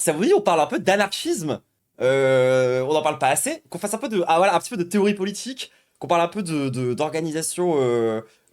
ça vous dit, on parle un peu d'anarchisme. On n'en parle pas assez. Qu'on fasse un peu de, voilà, un petit peu de théorie politique. Qu'on parle un peu d'organisation.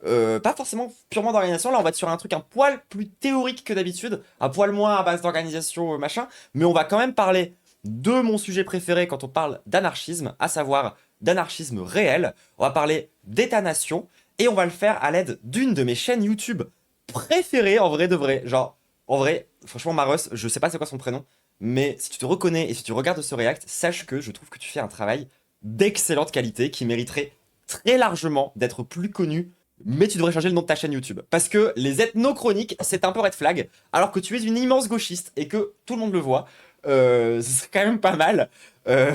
Pas forcément purement d'organisation. Là, on va être sur un truc un poil plus théorique que d'habitude. Un poil moins à base d'organisation, machin. Mais on va quand même parler de mon sujet préféré quand on parle d'anarchisme, à savoir d'anarchisme réel. On va parler d'État-nation. Et on va le faire à l'aide d'une de mes chaînes YouTube préférées, en vrai de vrai. Genre, en vrai, franchement, Maros, je sais pas c'est quoi son prénom. Mais si tu te reconnais et si tu regardes ce react, sache que je trouve que tu fais un travail d'excellente qualité qui mériterait très largement d'être plus connu. Mais tu devrais changer le nom de ta chaîne YouTube. Parce que les ethnochroniques, c'est un peu red flag. Alors que tu es une immense gauchiste et que tout le monde le voit. C'est quand même pas mal. Euh,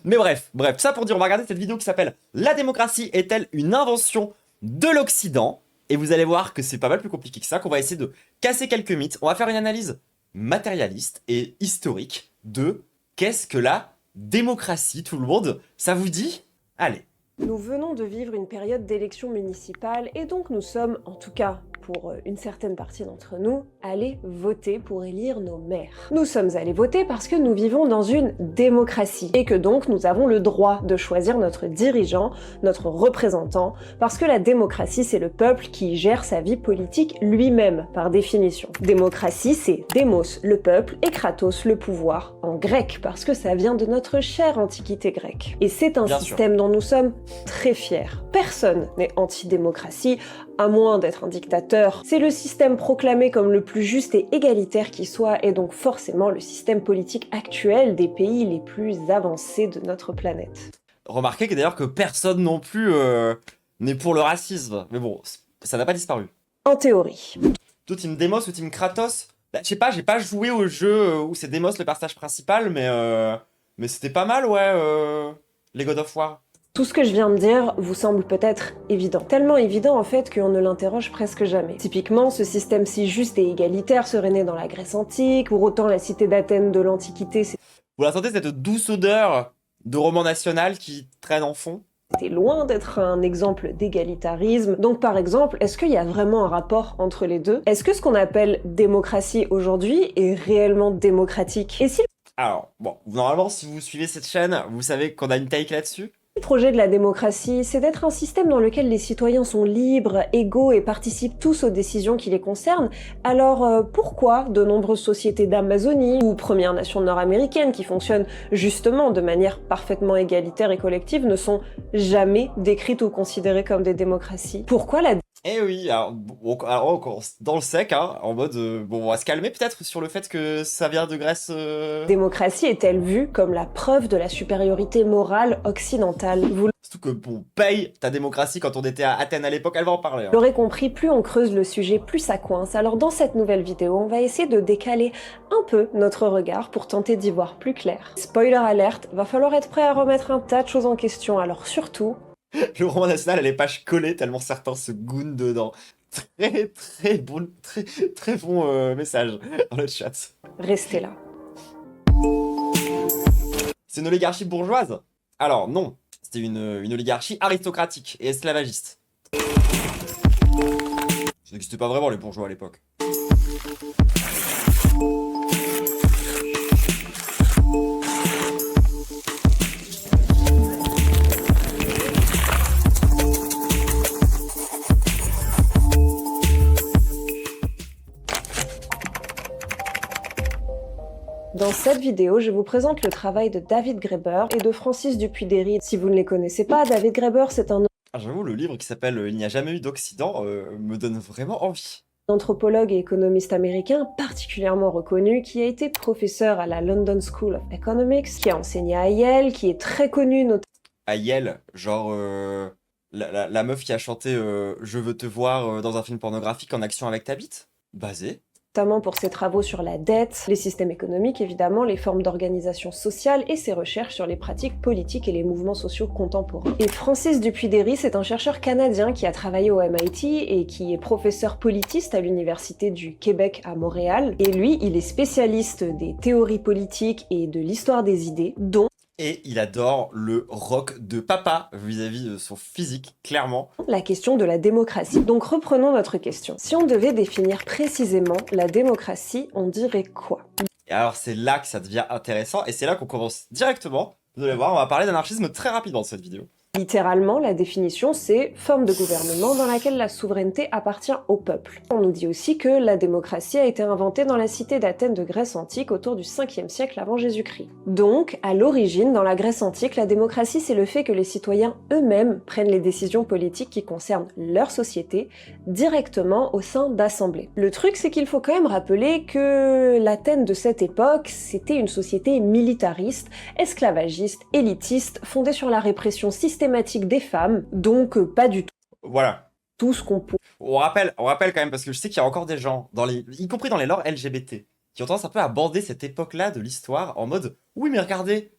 Mais bref, ça pour dire, on va regarder cette vidéo qui s'appelle La démocratie est-elle une invention de l'Occident? Et vous allez voir que c'est pas mal plus compliqué que ça, qu'on va essayer de casser quelques mythes. On va faire une analyse matérialiste et historique de qu'est-ce que la démocratie, tout le monde. Ça vous dit? Allez. Nous venons de vivre une période d'élections municipales et donc nous sommes, en tout cas pour une certaine partie d'entre nous, allés voter pour élire nos maires. Nous sommes allés voter parce que nous vivons dans une démocratie et que donc nous avons le droit de choisir notre dirigeant, notre représentant, parce que la démocratie c'est le peuple qui gère sa vie politique lui-même par définition. Démocratie c'est démos, le peuple, et kratos, le pouvoir, en grec, parce que ça vient de notre chère antiquité grecque. Et c'est un système dont nous sommes très fiers. Personne n'est anti-démocratie, à moins d'être un dictateur. C'est le système proclamé comme le plus juste et égalitaire qui soit, et donc forcément le système politique actuel des pays les plus avancés de notre planète. Remarquez que d'ailleurs que personne non plus n'est pour le racisme. Mais bon, ça n'a pas disparu. En théorie. Toi, team Demos ou team Kratos? Bah, je sais pas, j'ai pas joué au jeu où c'est Demos le personnage principal, mais c'était pas mal, ouais, les God of War. Tout ce que je viens de dire vous semble peut-être évident. Tellement évident en fait qu'on ne l'interroge presque jamais. Typiquement, ce système si juste et égalitaire serait né dans la Grèce antique, pour autant la cité d'Athènes de l'Antiquité Vous la sentez cette douce odeur de roman national qui traîne en fond? c'était loin d'être un exemple d'égalitarisme. Donc par exemple, est-ce qu'il y a vraiment un rapport entre les deux? Est-ce que ce qu'on appelle démocratie aujourd'hui est réellement démocratique? Et si Alors, bon, normalement, si vous suivez cette chaîne, vous savez qu'on a une take là-dessus. le projet de la démocratie, c'est d'être un système dans lequel les citoyens sont libres, égaux et participent tous aux décisions qui les concernent, alors pourquoi de nombreuses sociétés d'Amazonie ou Premières Nations nord-américaines qui fonctionnent justement de manière parfaitement égalitaire et collective ne sont jamais décrites ou considérées comme des démocraties? Pourquoi la Eh oui, alors, on commence dans le sec, hein, en mode, bon, on va se calmer peut-être sur le fait que ça vient de Grèce. démocratie est-elle vue comme la preuve de la supériorité morale occidentale? Vous Surtout que, bon, paye ta démocratie quand on était à Athènes à l'époque, elle va en parler. Hein. l'aurez compris, plus on creuse le sujet, plus ça coince. Alors dans cette nouvelle vidéo, on va essayer de décaler un peu notre regard pour tenter d'y voir plus clair. Spoiler alerte, va falloir être prêt à remettre un tas de choses en question, alors surtout... Le roman national a les pages collées tellement certains se goûtent dedans. Très bon message dans le chat. Restez là. C'est une oligarchie bourgeoise? Alors non, c'était une oligarchie aristocratique et esclavagiste. Ça n'existait pas vraiment les bourgeois à l'époque. Dans cette vidéo, je vous présente le travail de David Graeber et de Francis Dupuy-Derry. Si vous ne les connaissez pas, David Graeber, c'est un J'avoue, le livre qui s'appelle Il n'y a jamais eu d'Occident me donne vraiment envie. anthropologue et économiste américain particulièrement reconnu qui a été professeur à la London School of Economics, qui a enseigné à Yale, qui est très connu notamment À Yale, genre la meuf qui a chanté Je veux te voir dans un film pornographique en action avec ta bite? Basé. pour ses travaux sur la dette, les systèmes économiques évidemment, les formes d'organisation sociale et ses recherches sur les pratiques politiques et les mouvements sociaux contemporains. Et Francis Dupuy-Derry, c'est un chercheur canadien qui a travaillé au MIT et qui est professeur politiste à l'Université du Québec à Montréal. Et lui, il est spécialiste des théories politiques et de l'histoire des idées, dont Et il adore le rock de papa vis-à-vis de son physique, clairement. la question de la démocratie. Donc reprenons notre question. Si on devait définir précisément la démocratie, on dirait quoi? Et alors c'est là que ça devient intéressant, et c'est là qu'on commence directement. Vous allez voir, on va parler d'anarchisme très rapidement dans cette vidéo. Littéralement, la définition, c'est forme de gouvernement dans laquelle la souveraineté appartient au peuple. On nous dit aussi que la démocratie a été inventée dans la cité d'Athènes de Grèce antique autour du 5e siècle avant Jésus-Christ. Donc, à l'origine, dans la Grèce antique, la démocratie, c'est le fait que les citoyens eux-mêmes prennent les décisions politiques qui concernent leur société directement au sein d'assemblées. Le truc, c'est qu'il faut quand même rappeler que l'Athènes de cette époque, c'était une société militariste, esclavagiste, élitiste, fondée sur la répression systématique des femmes, donc pas du Voilà. tout ce qu'on peut. On rappelle quand même, parce que je sais qu'il y a encore des gens, y compris dans les lores LGBT, qui ont tendance un peu à bander cette époque-là de l'histoire en mode « Oui, mais regardez,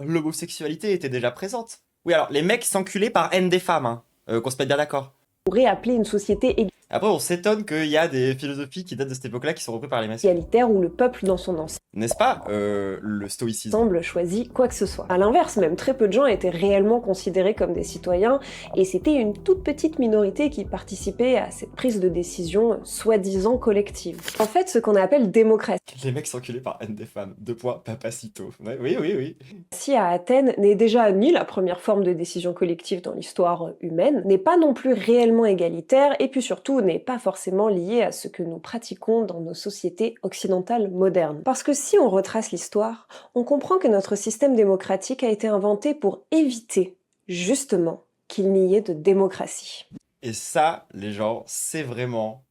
l'homosexualité était déjà présente. » Oui, alors, les mecs s'enculaient par haine des femmes, hein, qu'on se mette bien d'accord. Pourrait appeler une société Après, on s'étonne qu'il y a des philosophies qui datent de cette époque-là qui sont reprises par les masculins. égalitaire où le peuple dans son ensemble N'est-ce pas, le stoïcisme? choisit quoi que ce soit. À l'inverse, même très peu de gens étaient réellement considérés comme des citoyens, et c'était une toute petite minorité qui participait à cette prise de décision soi-disant collective. En fait, ce qu'on appelle démocratie Les mecs s'enculaient par haine des femmes. 2 points, papacito. Ouais, oui. à Athènes n'est déjà ni la première forme de décision collective dans l'histoire humaine, n'est pas non plus réellement égalitaire, et puis surtout n'est pas forcément liée à ce que nous pratiquons dans nos sociétés occidentales modernes. Parce que si on retrace l'histoire, on comprend que notre système démocratique a été inventé pour éviter, justement, qu'il n'y ait de démocratie. Et ça, les gens, c'est vraiment,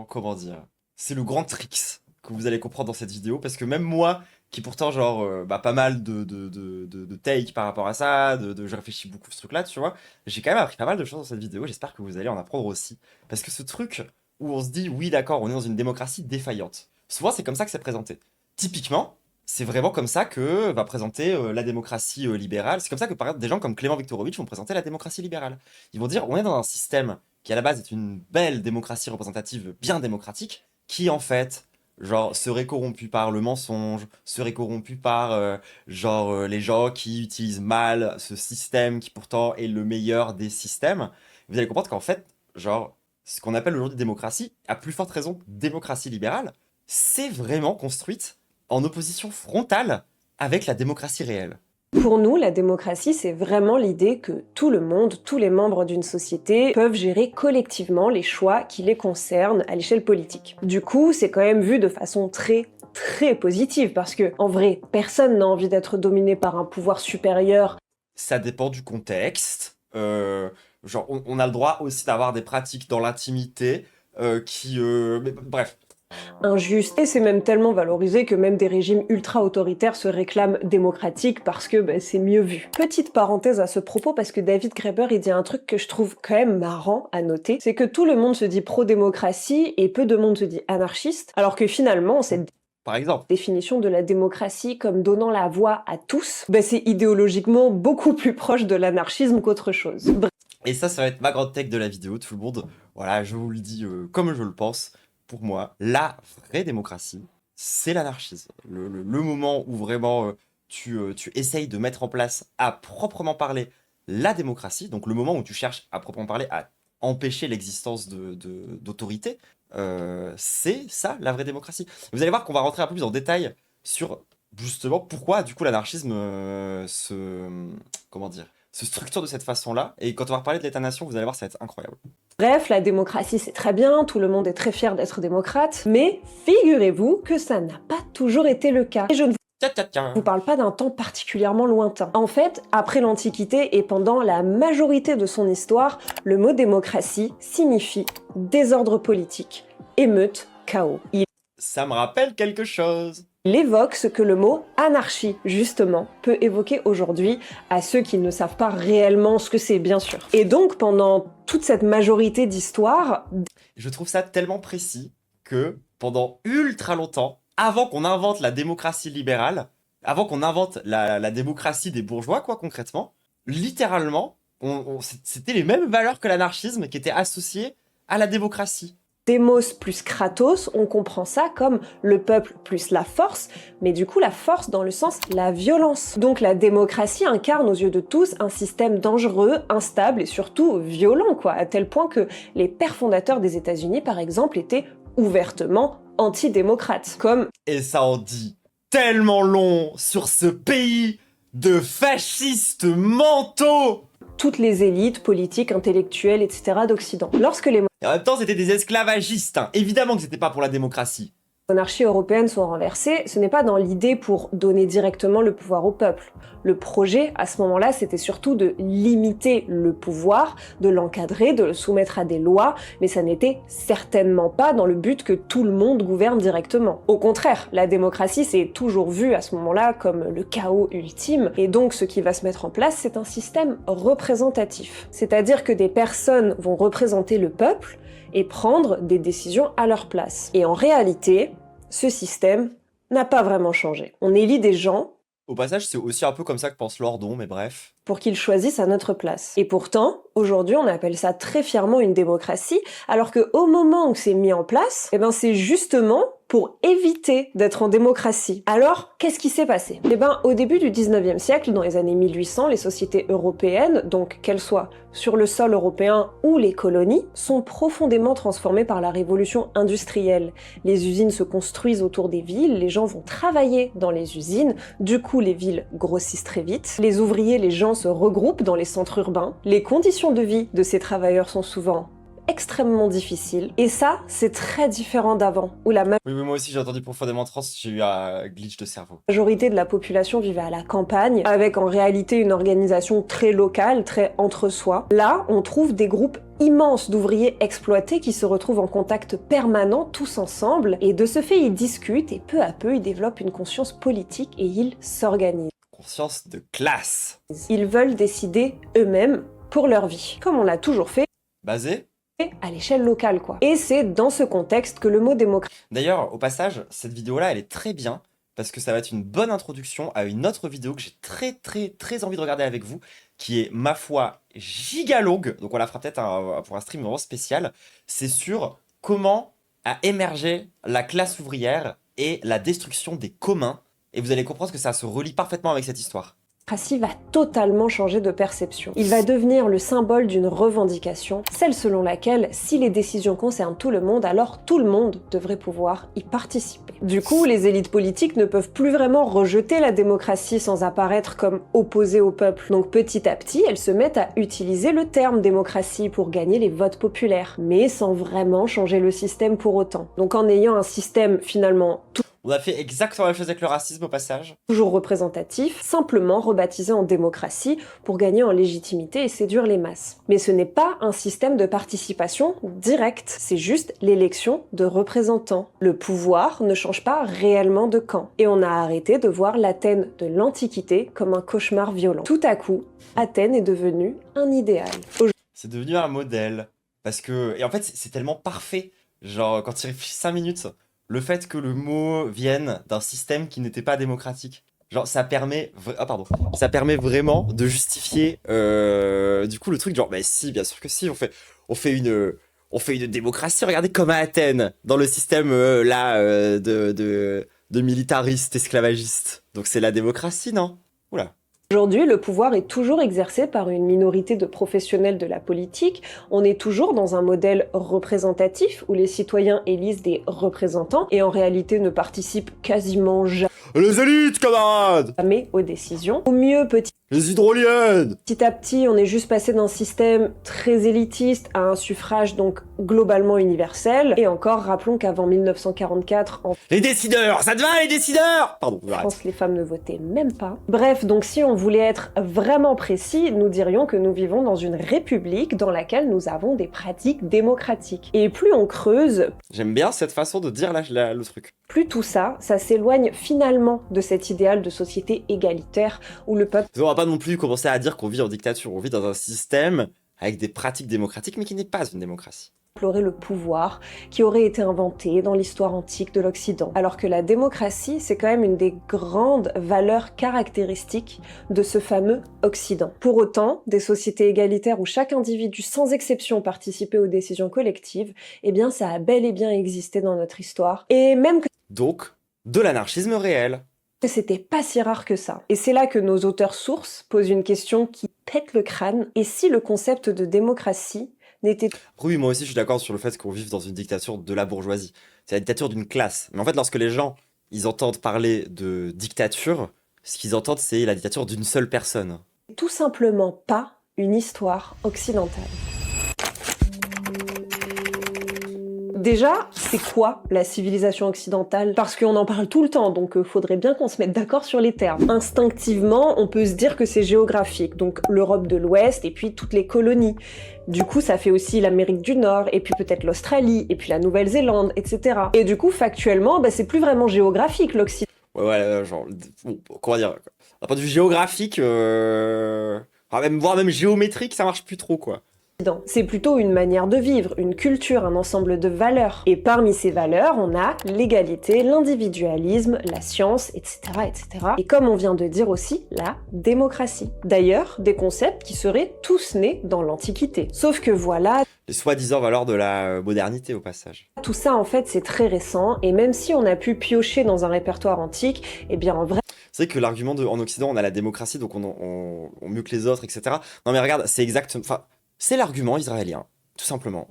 comment dire, c'est le grand tricks que vous allez comprendre dans cette vidéo, parce que même moi, qui pourtant, genre, pas mal de take par rapport à ça, je réfléchis beaucoup à ce truc-là, tu vois, j'ai quand même appris pas mal de choses dans cette vidéo, j'espère que vous allez en apprendre aussi. Parce que ce truc où on se dit, oui, d'accord, on est dans une démocratie défaillante, souvent c'est comme ça que c'est présenté. Typiquement, c'est vraiment comme ça que va présenter la démocratie libérale. C'est comme ça que, par exemple, des gens comme Clément Viktorovitch vont présenter la démocratie libérale. Ils vont dire, on est dans un système qui, à la base, est une belle démocratie représentative, bien démocratique, qui, en fait, genre, serait corrompu par le mensonge, serait corrompu par, les gens qui utilisent mal ce système qui, pourtant, est le meilleur des systèmes. Vous allez comprendre qu'en fait, genre, ce qu'on appelle aujourd'hui démocratie, à plus forte raison démocratie libérale, c'est vraiment construite en opposition frontale avec la démocratie réelle. Pour nous, la démocratie, c'est vraiment l'idée que tout le monde, tous les membres d'une société peuvent gérer collectivement les choix qui les concernent à l'échelle politique. Du coup, c'est quand même vu de façon très positive, parce que, en vrai, personne n'a envie d'être dominé par un pouvoir supérieur. Ça dépend du contexte. On a le droit aussi d'avoir des pratiques dans l'intimité mais bref. Injuste, et c'est même tellement valorisé que même des régimes ultra-autoritaires se réclament démocratiques parce que c'est mieux vu. Petite parenthèse à ce propos, parce que David Graeber il dit un truc que je trouve quand même marrant à noter, c'est que tout le monde se dit pro-démocratie et peu de monde se dit anarchiste, alors que finalement cette Par exemple, définition de la démocratie comme donnant la voix à tous, c'est idéologiquement beaucoup plus proche de l'anarchisme qu'autre chose. et ça va être ma grande take de la vidéo, tout le monde. Voilà, je vous le dis comme je le pense. Pour moi, la vraie démocratie, c'est l'anarchisme. Le moment où vraiment tu essayes de mettre en place à proprement parler la démocratie, donc le moment où tu cherches à proprement parler à empêcher l'existence d'autorité, c'est ça la vraie démocratie. Vous allez voir qu'on va rentrer un peu plus en détail sur justement pourquoi du coup l'anarchisme se structure de cette façon-là. Et quand on va reparler de l'État-nation, vous allez voir, ça va être incroyable. Bref, la démocratie c'est très bien, tout le monde est très fier d'être démocrate, mais figurez-vous que ça n'a pas toujours été le cas. Et je ne vous parle pas d'un temps particulièrement lointain. En fait, après l'Antiquité et pendant la majorité de son histoire, le mot démocratie signifie désordre politique, émeute, chaos. Ça me rappelle quelque chose. Il évoque ce que le mot anarchie, justement, peut évoquer aujourd'hui à ceux qui ne savent pas réellement ce que c'est, bien sûr. Et donc, pendant toute cette majorité d'histoires... Je trouve ça tellement précis que pendant ultra longtemps, avant qu'on invente la démocratie libérale, avant qu'on invente la démocratie des bourgeois, quoi, concrètement, littéralement, c'était les mêmes valeurs que l'anarchisme qui étaient associées à la démocratie. Démos plus Kratos, on comprend ça comme le peuple plus la force, mais du coup la force dans le sens la violence. Donc la démocratie incarne aux yeux de tous un système dangereux, instable et surtout violent, quoi, à tel point que les pères fondateurs des États-Unis, par exemple, étaient ouvertement antidémocrates, comme Et ça en dit tellement long sur ce pays de fascistes mentaux. toutes les élites politiques, intellectuelles, etc. d'Occident. Lorsque les Et en même temps, c'était des esclavagistes, hein. Évidemment que c'était pas pour la démocratie. monarchies européennes sont renversées, ce n'est pas dans l'idée pour donner directement le pouvoir au peuple. Le projet, à ce moment-là, c'était surtout de limiter le pouvoir, de l'encadrer, de le soumettre à des lois, mais ça n'était certainement pas dans le but que tout le monde gouverne directement. Au contraire, la démocratie s'est toujours vue à ce moment-là comme le chaos ultime, et donc ce qui va se mettre en place, c'est un système représentatif. C'est-à-dire que des personnes vont représenter le peuple, et prendre des décisions à leur place. Et en réalité, ce système n'a pas vraiment changé. On élit des gens Au passage, c'est aussi un peu comme ça que pense Lordon, mais bref. pour qu'ils choisissent à notre place. Et pourtant, aujourd'hui, on appelle ça très fièrement une démocratie, alors qu'au moment où c'est mis en place, eh ben c'est justement pour éviter d'être en démocratie. Alors, qu'est-ce qui s'est passé? Eh ben, au début du 19e siècle, dans les années 1800, les sociétés européennes, donc qu'elles soient sur le sol européen ou les colonies, sont profondément transformées par la révolution industrielle. Les usines se construisent autour des villes, les gens vont travailler dans les usines, du coup les villes grossissent très vite, les ouvriers, les gens se regroupent dans les centres urbains, les conditions de vie de ces travailleurs sont souvent extrêmement difficiles, et ça, c'est très différent d'avant, où la Oui, moi aussi j'ai entendu profondément trans, j'ai eu un glitch de cerveau. majorité de la population vivait à la campagne, avec en réalité une organisation très locale, très entre-soi. Là, on trouve des groupes immenses d'ouvriers exploités qui se retrouvent en contact permanent, tous ensemble, et de ce fait, ils discutent, et peu à peu, ils développent une conscience politique, et ils s'organisent. Conscience de classe. Ils veulent décider eux-mêmes pour leur vie, comme on l'a toujours fait Basé. à l'échelle locale, quoi. Et c'est dans ce contexte que le mot démocratie D'ailleurs, au passage, cette vidéo-là, elle est très bien, parce que ça va être une bonne introduction à une autre vidéo que j'ai très envie de regarder avec vous, qui est, ma foi, giga longue, donc on la fera peut-être pour un stream vraiment spécial. C'est sur comment a émergé la classe ouvrière et la destruction des communs, et vous allez comprendre que ça se relie parfaitement avec cette histoire. va totalement changer de perception. Il va devenir le symbole d'une revendication, celle selon laquelle si les décisions concernent tout le monde, alors tout le monde devrait pouvoir y participer. Du coup, les élites politiques ne peuvent plus vraiment rejeter la démocratie sans apparaître comme opposées au peuple. Donc petit à petit, elles se mettent à utiliser le terme démocratie pour gagner les votes populaires, mais sans vraiment changer le système pour autant. Donc en ayant un système finalement On a fait exactement la même chose avec le racisme au passage. toujours représentatif, simplement rebaptisé en démocratie pour gagner en légitimité et séduire les masses. Mais ce n'est pas un système de participation directe, c'est juste l'élection de représentants. Le pouvoir ne change pas réellement de camp. Et on a arrêté de voir l'Athènes de l'Antiquité comme un cauchemar violent. Tout à coup, Athènes est devenue un idéal. C'est devenu un modèle. Parce que... Et en fait, c'est tellement parfait. Genre, quand tu réfléchis 5 minutes, le fait que le mot vienne d'un système qui n'était pas démocratique. Genre, ça permet... Ça permet vraiment de justifier, du coup, le truc, genre, bah si, bien sûr que si, on fait une démocratie, regardez comme à Athènes, dans le système, de militaristes esclavagistes. Donc c'est la démocratie, non? Oula. Aujourd'hui, le pouvoir est toujours exercé par une minorité de professionnels de la politique. On est toujours dans un modèle représentatif où les citoyens élisent des représentants et en réalité ne participent quasiment Les élites, camarades! jamais aux décisions. Au mieux, petit Les hydroliennes! à petit, on est juste passé d'un système très élitiste à un suffrage donc globalement universel. Et encore, rappelons qu'avant 1944, en Les décideurs! Ça te va, les décideurs! Pardon, j'arrête. France, les femmes ne votaient même pas. Bref, donc si on voulait être vraiment précis, nous dirions que nous vivons dans une république dans laquelle nous avons des pratiques démocratiques. Et plus on creuse, J'aime bien cette façon de dire le truc. plus tout ça, ça s'éloigne finalement de cet idéal de société égalitaire où le peuple On va pas non plus commencer à dire qu'on vit en dictature, on vit dans un système avec des pratiques démocratiques, mais qui n'est pas une démocratie. aurait le pouvoir qui aurait été inventé dans l'histoire antique de l'Occident. Alors que la démocratie, c'est quand même une des grandes valeurs caractéristiques de ce fameux Occident. Pour autant, des sociétés égalitaires où chaque individu sans exception participait aux décisions collectives, eh bien ça a bel et bien existé dans notre histoire. Et même que Donc, de l'anarchisme réel. c'était pas si rare que ça. Et c'est là que nos auteurs sources posent une question qui pète le crâne. Et si le concept de démocratie n'était Oui, moi aussi je suis d'accord sur le fait qu'on vive dans une dictature de la bourgeoisie. c'est la dictature d'une classe. Mais en fait, lorsque les gens, ils entendent parler de dictature, ce qu'ils entendent, c'est la dictature d'une seule personne. Tout simplement pas une histoire occidentale. Déjà, c'est quoi la civilisation occidentale? Parce qu'on en parle tout le temps, donc faudrait bien qu'on se mette d'accord sur les termes. Instinctivement, on peut se dire que c'est géographique, donc l'Europe de l'Ouest et puis toutes les colonies. Du coup, ça fait aussi l'Amérique du Nord, et puis peut-être l'Australie, et puis la Nouvelle-Zélande, etc. Et du coup, factuellement, c'est plus vraiment géographique l'Occident. Ouais, genre, bon, comment dire, d'un point de vue géographique, voire même géométrique, ça marche plus trop, quoi. C'est plutôt une manière de vivre, une culture, un ensemble de valeurs. Et parmi ces valeurs, on a l'égalité, l'individualisme, la science, etc., etc. Et comme on vient de dire aussi, la démocratie. D'ailleurs, des concepts qui seraient tous nés dans l'Antiquité. Sauf que voilà, Les soi-disant valeurs de la modernité, au passage. tout ça en fait c'est très récent, et même si on a pu piocher dans un répertoire antique, eh bien en vrai, C'est vrai que l'argument en Occident, on a la démocratie, donc on mieux que les autres, etc. Non mais regarde, c'est exact, enfin, c'est l'argument israélien, tout simplement.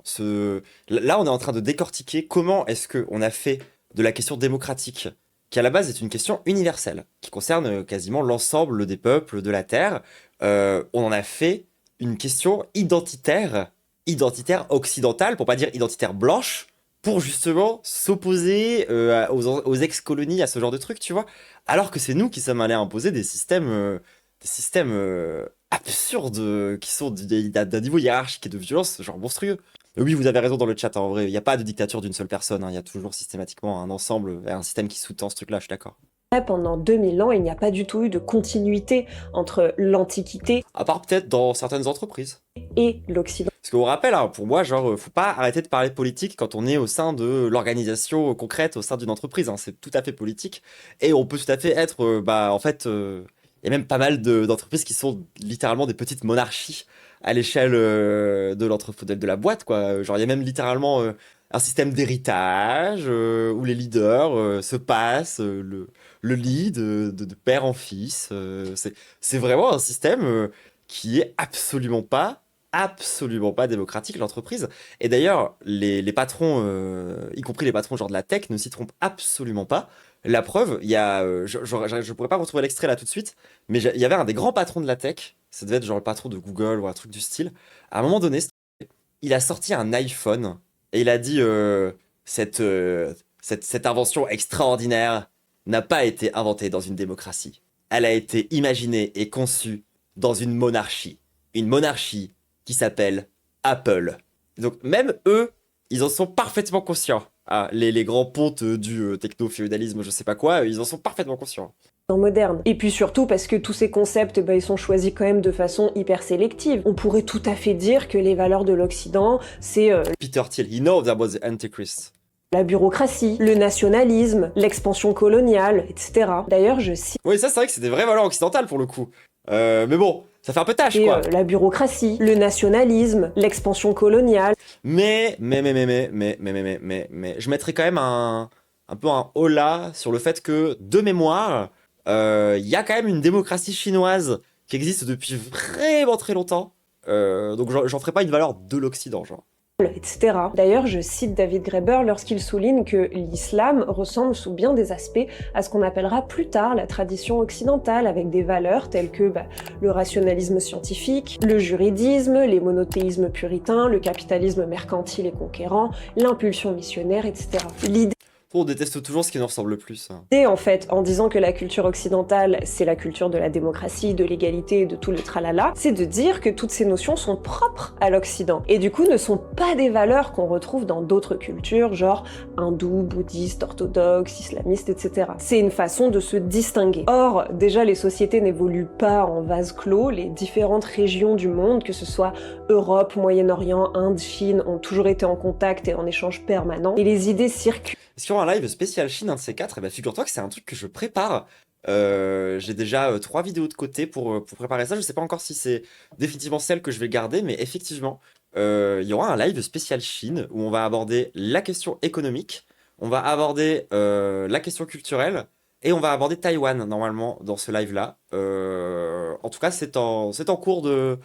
Là, on est en train de décortiquer comment est-ce qu'on a fait de la question démocratique, qui à la base est une question universelle, qui concerne quasiment l'ensemble des peuples de la Terre, on en a fait une question identitaire occidentale, pour pas dire identitaire blanche, pour justement s'opposer aux ex-colonies, à ce genre de trucs, tu vois. Alors que c'est nous qui sommes allés imposer des systèmes absurdes qui sont d'un niveau hiérarchique et de violence genre monstrueux. Oui, vous avez raison dans le chat, hein, en vrai, il n'y a pas de dictature d'une seule personne, hein, il y a toujours systématiquement un ensemble, un système qui sous-tend ce truc-là, je suis d'accord. pendant 2000 ans, il n'y a pas du tout eu de continuité entre l'Antiquité À part peut-être dans certaines entreprises. et l'Occident. Parce qu'on rappelle, hein, pour moi, genre, faut pas arrêter de parler politique quand on est au sein de l'organisation concrète, au sein d'une entreprise, hein, c'est tout à fait politique. Et on peut tout à fait être, en fait, il y a même pas mal d'entreprises qui sont littéralement des petites monarchies à l'échelle de la boîte, quoi. Genre, il y a même littéralement un système d'héritage où les leaders se passent le lead de père en fils. C'est vraiment un système qui est absolument pas démocratique, l'entreprise. Et d'ailleurs, les patrons, y compris les patrons genre de la tech, ne s'y trompent absolument pas. La preuve, il y a, je pourrais pas retrouver l'extrait là tout de suite, mais il y avait un des grands patrons de la tech, ça devait être genre le patron de Google ou un truc du style. À un moment donné, il a sorti un iPhone et il a dit cette invention extraordinaire n'a pas été inventée dans une démocratie. Elle a été imaginée et conçue dans une monarchie. Une monarchie qui s'appelle Apple. Donc même eux, ils en sont parfaitement conscients. Ah, les grands pontes du techno-féodalisme, je sais pas quoi, ils en sont parfaitement conscients. Moderne. Et puis surtout parce que tous ces concepts, ils sont choisis quand même de façon hyper sélective. On pourrait tout à fait dire que les valeurs de l'Occident, c'est Peter Thiel, he knows that was the Antichrist. la bureaucratie, le nationalisme, l'expansion coloniale, etc. D'ailleurs, je cite Oui, ça c'est vrai que c'est des vraies valeurs occidentales pour le coup. Mais bon, ça fait un peu tâche quoi. la bureaucratie, le nationalisme, l'expansion coloniale. Mais, je mettrais quand même un peu un holà sur le fait que, de mémoire, il y a quand même une démocratie chinoise qui existe depuis vraiment très longtemps. Donc j'en ferai pas une valeur de l'Occident, genre. Etc. D'ailleurs, je cite David Graeber lorsqu'il souligne que l'islam ressemble sous bien des aspects à ce qu'on appellera plus tard la tradition occidentale, avec des valeurs telles que le rationalisme scientifique, le juridisme, les monothéismes puritains, le capitalisme mercantile et conquérant, l'impulsion missionnaire, etc. L'idée, On déteste toujours ce qui nous ressemble le plus, hein. en fait, en disant que la culture occidentale, c'est la culture de la démocratie, de l'égalité, de tout le tralala, c'est de dire que toutes ces notions sont propres à l'Occident, et du coup ne sont pas des valeurs qu'on retrouve dans d'autres cultures, genre hindou, bouddhiste, orthodoxe, islamiste, etc. C'est une façon de se distinguer. Or, déjà les sociétés n'évoluent pas en vase clos, les différentes régions du monde, que ce soit Europe, Moyen-Orient, Inde, Chine, ont toujours été en contact et en échange permanent, et les idées circulent. Est-ce qu'il y aura un live spécial Chine, un de ces quatre? Et bah figure-toi que c'est un truc que je prépare. J'ai déjà 3 vidéos de côté pour préparer ça. Je sais pas encore si c'est définitivement celle que je vais garder, mais effectivement, il y aura un live spécial Chine où on va aborder la question économique, on va aborder la question culturelle et on va aborder Taïwan normalement dans ce live-là. En tout cas, c'est en cours de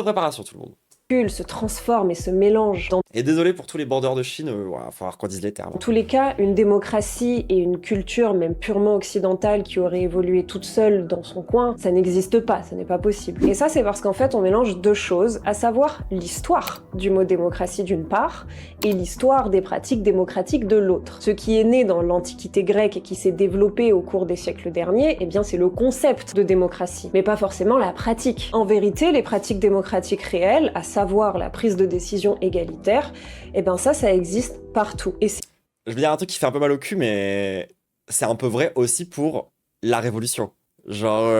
préparation tout le monde. se transforme et se mélange. Dans Et désolé pour tous les bordeurs de Chine, il va falloir qu'on dise les termes. tous les cas, une démocratie et une culture, même purement occidentale, qui aurait évolué toute seule dans son coin, ça n'existe pas, ça n'est pas possible. Et ça, c'est parce qu'en fait, on mélange deux choses, à savoir l'histoire du mot démocratie d'une part, et l'histoire des pratiques démocratiques de l'autre. Ce qui est né dans l'Antiquité grecque et qui s'est développé au cours des siècles derniers, eh bien c'est le concept de démocratie, mais pas forcément la pratique. En vérité, les pratiques démocratiques réelles, à savoir la prise de décision égalitaire, eh ben ça existe partout. Et Je veux dire un truc qui fait un peu mal au cul, mais c'est un peu vrai aussi pour la révolution. Genre,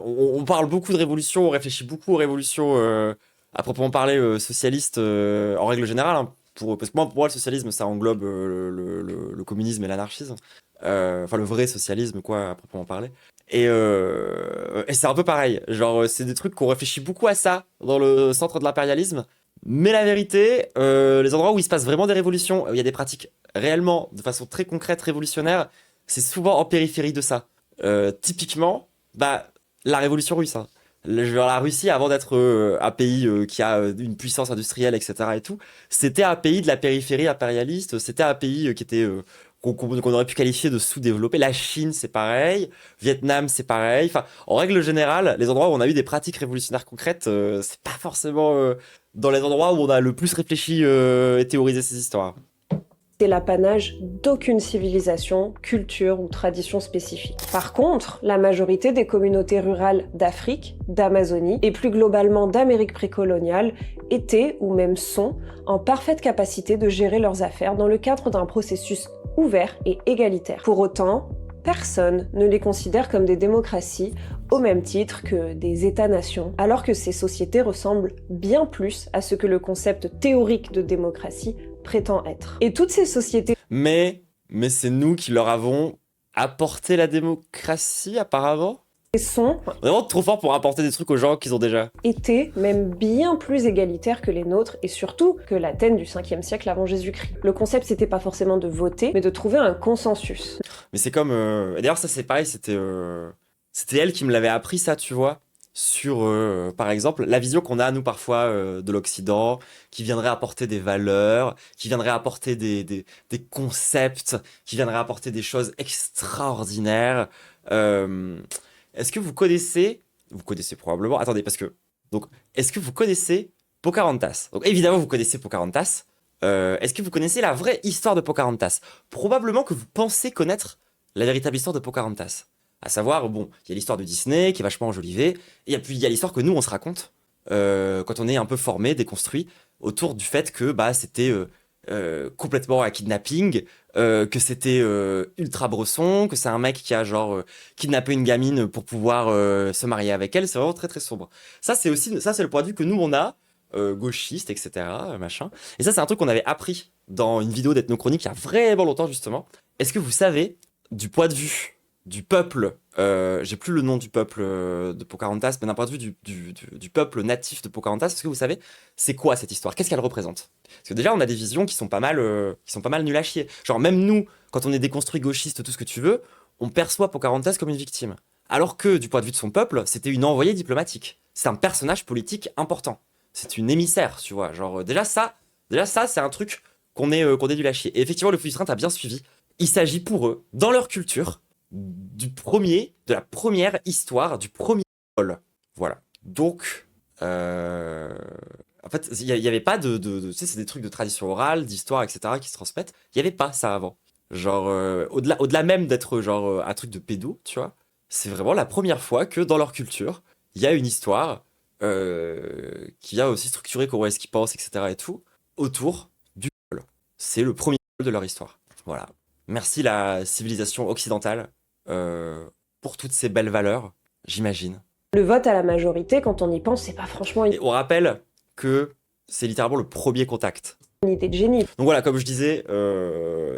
on parle beaucoup de révolution, on réfléchit beaucoup aux révolutions à proprement parler socialistes en règle générale. Hein, parce que pour moi, le socialisme, ça englobe le communisme et l'anarchisme. Enfin, le vrai socialisme, quoi, à proprement parler. Et c'est un peu pareil. Genre, c'est des trucs qu'on réfléchit beaucoup à ça dans le centre de l'impérialisme. Mais la vérité, les endroits où il se passe vraiment des révolutions, où il y a des pratiques réellement, de façon très concrète, révolutionnaires, c'est souvent en périphérie de ça. Typiquement, bah, la révolution russe. Hein. La Russie, avant d'être un pays qui a une puissance industrielle, etc. et tout, c'était un pays de la périphérie impérialiste, c'était un pays qui était qu'on aurait pu qualifier de sous-développé. La Chine, c'est pareil. Vietnam, c'est pareil. Enfin, en règle générale, les endroits où on a eu des pratiques révolutionnaires concrètes, c'est pas forcément dans les endroits où on a le plus réfléchi et théorisé ces histoires. c'est l'apanage d'aucune civilisation, culture ou tradition spécifique. Par contre, la majorité des communautés rurales d'Afrique, d'Amazonie et plus globalement d'Amérique précoloniale étaient ou même sont en parfaite capacité de gérer leurs affaires dans le cadre d'un processus ouvert et égalitaire. Pour autant, personne ne les considère comme des démocraties au même titre que des États-nations, alors que ces sociétés ressemblent bien plus à ce que le concept théorique de démocratie prétend être. Et toutes ces sociétés Mais c'est nous qui leur avons apporté la démocratie, apparemment. sont, On est vraiment trop fort pour apporter des trucs aux gens qu'ils ont déjà. étaient même bien plus égalitaires que les nôtres et surtout que l'Athènes du 5e siècle avant Jésus-Christ. Le concept, c'était pas forcément de voter, mais de trouver un consensus. Mais c'est comme... et d'ailleurs, ça c'est pareil, c'était elle qui me l'avait appris ça, tu vois. Sur, par exemple, la vision qu'on a, nous, parfois, de l'Occident, qui viendrait apporter des valeurs, qui viendrait apporter des concepts, qui viendrait apporter des choses extraordinaires. Est-ce que vous connaissez... Vous connaissez probablement... Attendez, parce que... Donc, est-ce que vous connaissez Pocahontas? Donc, évidemment, vous connaissez Pocahontas. Est-ce que vous connaissez la vraie histoire de Pocahontas? Probablement que vous pensez connaître la véritable histoire de Pocahontas. À savoir, bon, il y a l'histoire de Disney qui est vachement enjolivée, et puis il y a l'histoire que nous on se raconte quand on est un peu formé, déconstruit, autour du fait que bah c'était complètement un kidnapping, que c'était ultra bresson, que c'est un mec qui a genre kidnappé une gamine pour pouvoir se marier avec elle. C'est vraiment très très sombre. Ça c'est aussi ça c'est le point de vue que nous on a gauchiste, etc. Machin. Et ça c'est un truc qu'on avait appris dans une vidéo d'Ethnochronique il y a vraiment longtemps justement. Est-ce que vous savez du point de vue du peuple, j'ai plus le nom du peuple de Pocahontas, mais d'un point de vue du peuple natif de Pocahontas, est-ce que vous savez c'est quoi cette histoire? Qu'est-ce qu'elle représente? Parce que déjà on a des visions qui sont pas mal nulles à chier. Genre même nous, quand on est déconstruit gauchiste, tout ce que tu veux, on perçoit Pocahontas comme une victime. Alors que du point de vue de son peuple, c'était une envoyée diplomatique. C'est un personnage politique important. C'est une émissaire, tu vois. Genre déjà ça c'est un truc qu'on est nul à chier. Et effectivement le Fouillustrin a bien suivi. Il s'agit pour eux, dans leur culture, de la première histoire, du premier vol. Voilà. Donc, en fait, il y avait pas tu sais, c'est des trucs de tradition orale, d'histoire, etc., qui se transmettent. Il y avait pas ça avant. Genre, au-delà même d'être genre un truc de pédo, tu vois, c'est vraiment la première fois que dans leur culture, il y a une histoire qui a aussi structuré comment est-ce qu'ils pensent, etc., et tout, autour du vol. C'est le premier vol de leur histoire. Voilà. Merci la civilisation occidentale pour toutes ces belles valeurs, j'imagine. Le vote à la majorité, quand on y pense, c'est pas franchement Et on rappelle que c'est littéralement le premier contact. une idée de génie. Donc voilà, comme je disais,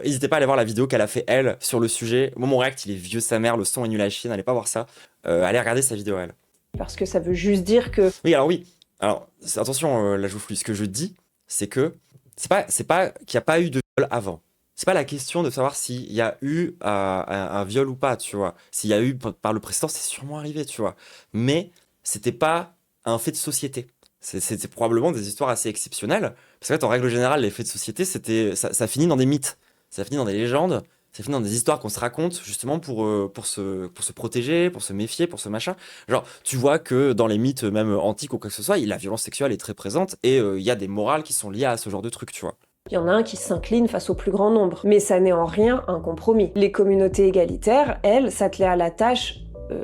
n'hésitez pas à aller voir la vidéo qu'elle a fait elle sur le sujet. Moi, mon react, il est vieux sa mère, le son est nul à chier, n'allez pas voir ça. Allez regarder sa vidéo elle. Parce que ça veut juste dire que Oui, alors oui. Alors, attention, la joufflue. Ce que je dis, c'est que c'est pas qu'il n'y a pas eu de viol avant. C'est pas la question de savoir s'il y a eu un viol ou pas, tu vois. S'il y a eu par le précédent, c'est sûrement arrivé, tu vois. Mais c'était pas un fait de société. C'est probablement des histoires assez exceptionnelles. Parce que, en règle générale, les faits de société, ça finit dans des mythes, ça finit dans des légendes, ça finit dans des histoires qu'on se raconte justement pour se protéger, pour se méfier, pour ce machin. Genre, tu vois que dans les mythes, même antiques ou quoi que ce soit, la violence sexuelle est très présente et il y a des morales qui sont liées à ce genre de trucs, tu vois. Il y en a un qui s'incline face au plus grand nombre. Mais ça n'est en rien un compromis. Les communautés égalitaires, elles, s'attelaient à la tâche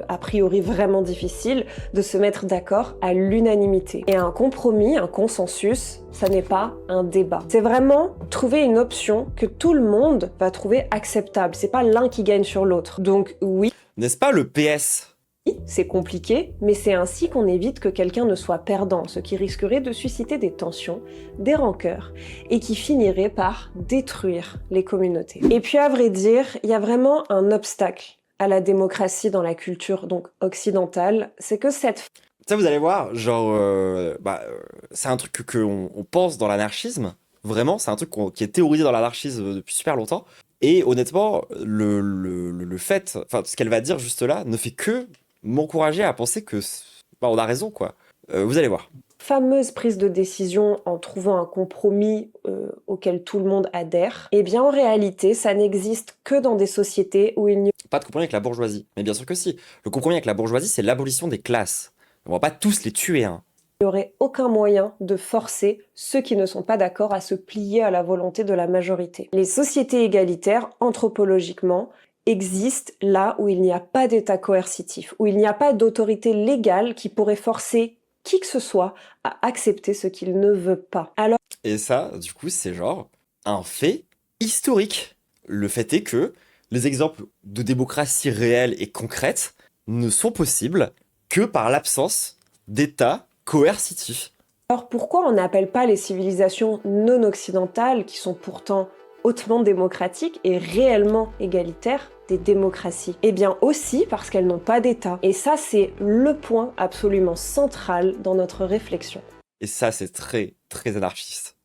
a priori vraiment difficile, de se mettre d'accord à l'unanimité. Et un compromis, un consensus, ça n'est pas un débat. C'est vraiment trouver une option que tout le monde va trouver acceptable. C'est pas l'un qui gagne sur l'autre. Donc oui. N'est-ce pas le PS ? C'est compliqué, mais c'est ainsi qu'on évite que quelqu'un ne soit perdant, ce qui risquerait de susciter des tensions, des rancœurs, et qui finirait par détruire les communautés. Et puis à vrai dire, il y a vraiment un obstacle à la démocratie dans la culture donc occidentale, c'est que cette... Ça, vous allez voir, genre, c'est un truc qu'on pense dans l'anarchisme, vraiment, c'est un truc qui est théorisé dans l'anarchisme depuis super longtemps, et honnêtement, le fait, enfin, ce qu'elle va dire juste là, ne fait que m'encourager à penser que, on a raison, quoi. Vous allez voir. Fameuse prise de décision en trouvant un compromis auquel tout le monde adhère, eh bien en réalité, ça n'existe que dans des sociétés où il n'y a pas de compromis avec la bourgeoisie. Mais bien sûr que si. Le compromis avec la bourgeoisie, c'est l'abolition des classes. On va pas tous les tuer, hein. Il n'y aurait aucun moyen de forcer ceux qui ne sont pas d'accord à se plier à la volonté de la majorité. Les sociétés égalitaires, anthropologiquement, existent là où il n'y a pas d'état coercitif, où il n'y a pas d'autorité légale qui pourrait forcer qui que ce soit à accepter ce qu'il ne veut pas. Alors... Et ça, du coup, c'est genre un fait historique. Le fait est que les exemples de démocratie réelle et concrète ne sont possibles que par l'absence d'état coercitif. Alors pourquoi on n'appelle pas les civilisations non occidentales, qui sont pourtant hautement démocratiques et réellement égalitaires, des démocraties? Eh bien aussi parce qu'elles n'ont pas d'État. Et ça, c'est le point absolument central dans notre réflexion. Et ça, c'est très, très anarchiste.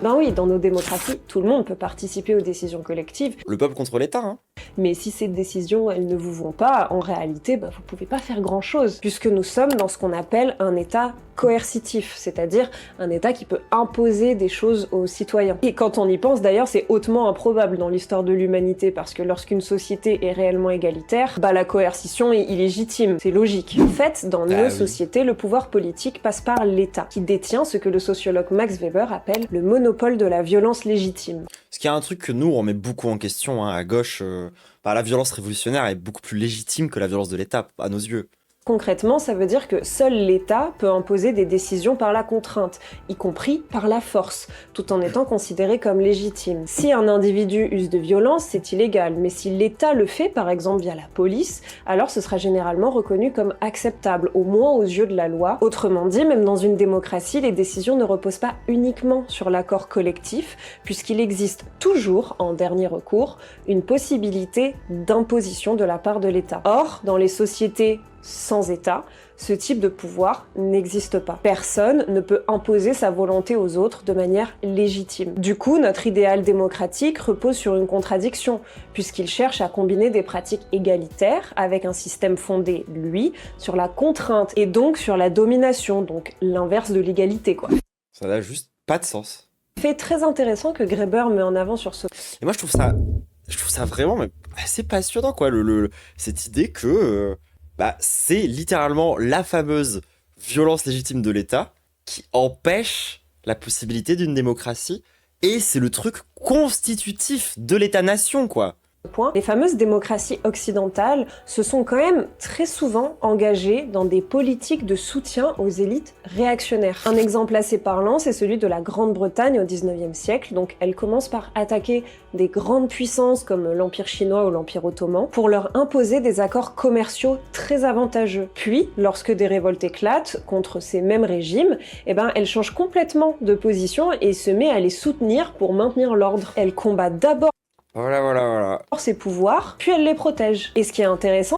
Ben oui, dans nos démocraties, tout le monde peut participer aux décisions collectives. Le peuple contre l'État, hein. Mais si ces décisions, elles ne vous vont pas, en réalité, vous pouvez pas faire grand-chose, puisque nous sommes dans ce qu'on appelle un État coercitif, c'est-à-dire un État qui peut imposer des choses aux citoyens. Et quand on y pense, d'ailleurs, c'est hautement improbable dans l'histoire de l'humanité, parce que lorsqu'une société est réellement égalitaire, la coercition est illégitime, c'est logique. En fait, dans nos sociétés, le pouvoir politique passe par l'État, qui détient ce que le sociologue Max Weber appelle le monopole de la violence légitime. Ce qui est un truc que nous, on met beaucoup en question, hein, à gauche. La violence révolutionnaire est beaucoup plus légitime que la violence de l'État, à nos yeux. Concrètement, ça veut dire que seul l'État peut imposer des décisions par la contrainte, y compris par la force, tout en étant considéré comme légitime. Si un individu use de violence, c'est illégal, mais si l'État le fait, par exemple via la police, alors ce sera généralement reconnu comme acceptable, au moins aux yeux de la loi. Autrement dit, même dans une démocratie, les décisions ne reposent pas uniquement sur l'accord collectif, puisqu'il existe toujours, en dernier recours, une possibilité d'imposition de la part de l'État. Or, dans les sociétés sans État, ce type de pouvoir n'existe pas. Personne ne peut imposer sa volonté aux autres de manière légitime. Du coup, notre idéal démocratique repose sur une contradiction, puisqu'il cherche à combiner des pratiques égalitaires avec un système fondé, lui, sur la contrainte et donc sur la domination, donc l'inverse de l'égalité, quoi. Ça n'a juste pas de sens. Fait très intéressant que Graeber met en avant sur ce... Et moi, je trouve ça vraiment assez passionnant, quoi, cette idée que... c'est littéralement la fameuse violence légitime de l'État qui empêche la possibilité d'une démocratie, et c'est le truc constitutif de l'État-nation, quoi. Les fameuses démocraties occidentales se sont quand même très souvent engagées dans des politiques de soutien aux élites réactionnaires. Un exemple assez parlant, c'est celui de la Grande-Bretagne au XIXe siècle. Donc elle commence par attaquer des grandes puissances comme l'Empire chinois ou l'Empire ottoman pour leur imposer des accords commerciaux très avantageux. Puis, lorsque des révoltes éclatent contre ces mêmes régimes, elle change complètement de position et se met à les soutenir pour maintenir l'ordre. Elle combat d'abord Voilà. ses pouvoirs, puis elle les protège. Et ce qui est intéressant...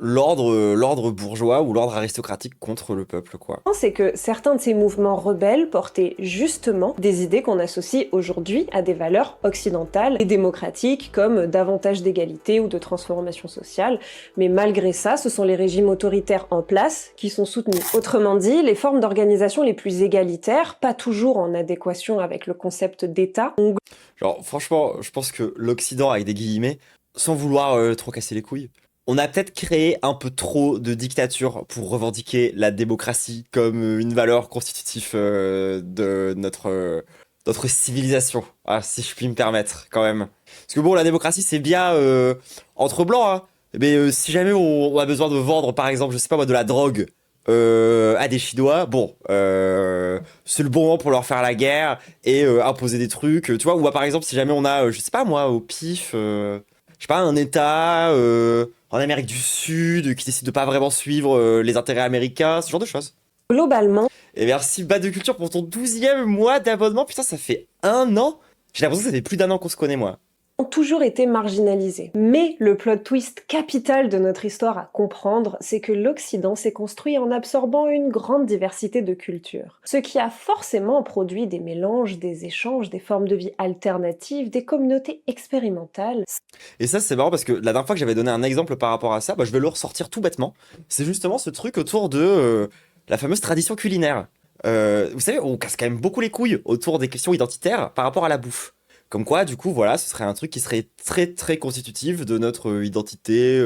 l'ordre bourgeois ou l'ordre aristocratique contre le peuple, quoi. C'est que certains de ces mouvements rebelles portaient justement des idées qu'on associe aujourd'hui à des valeurs occidentales et démocratiques comme davantage d'égalité ou de transformation sociale, mais malgré ça, ce sont les régimes autoritaires en place qui sont soutenus. Autrement dit, les formes d'organisation les plus égalitaires, pas toujours en adéquation avec le concept d'État, ont Genre, franchement, je pense que l'Occident, avec des guillemets, sans vouloir trop casser les couilles, on a peut-être créé un peu trop de dictature pour revendiquer la démocratie comme une valeur constitutive de notre civilisation. Ah, si je puis me permettre, quand même. Parce que bon, la démocratie, c'est bien entre blancs, hein. Mais si jamais on a besoin de vendre, par exemple, je sais pas moi, de la drogue à des Chinois, bon, c'est le bon moment pour leur faire la guerre et imposer des trucs, tu vois. Ou bah, par exemple, si jamais on a, je sais pas moi, au pif, je sais pas, un État en Amérique du Sud qui décide de pas vraiment suivre les intérêts américains, ce genre de choses. globalement Et merci Bad de Culture pour ton 12e mois d'abonnement. Putain, ça fait 1 an. J'ai l'impression que ça fait plus d'1 an qu'on se connaît, moi. ont toujours été marginalisés. Mais le plot twist capital de notre histoire à comprendre, c'est que l'Occident s'est construit en absorbant une grande diversité de cultures. Ce qui a forcément produit des mélanges, des échanges, des formes de vie alternatives, des communautés expérimentales. Et ça, c'est marrant parce que la dernière fois que j'avais donné un exemple par rapport à ça, bah, je vais le ressortir tout bêtement. C'est justement ce truc autour de la fameuse tradition culinaire. Vous savez, on casse quand même beaucoup les couilles autour des questions identitaires par rapport à la bouffe. Comme quoi, du coup, voilà, ce serait un truc qui serait très très constitutif de notre identité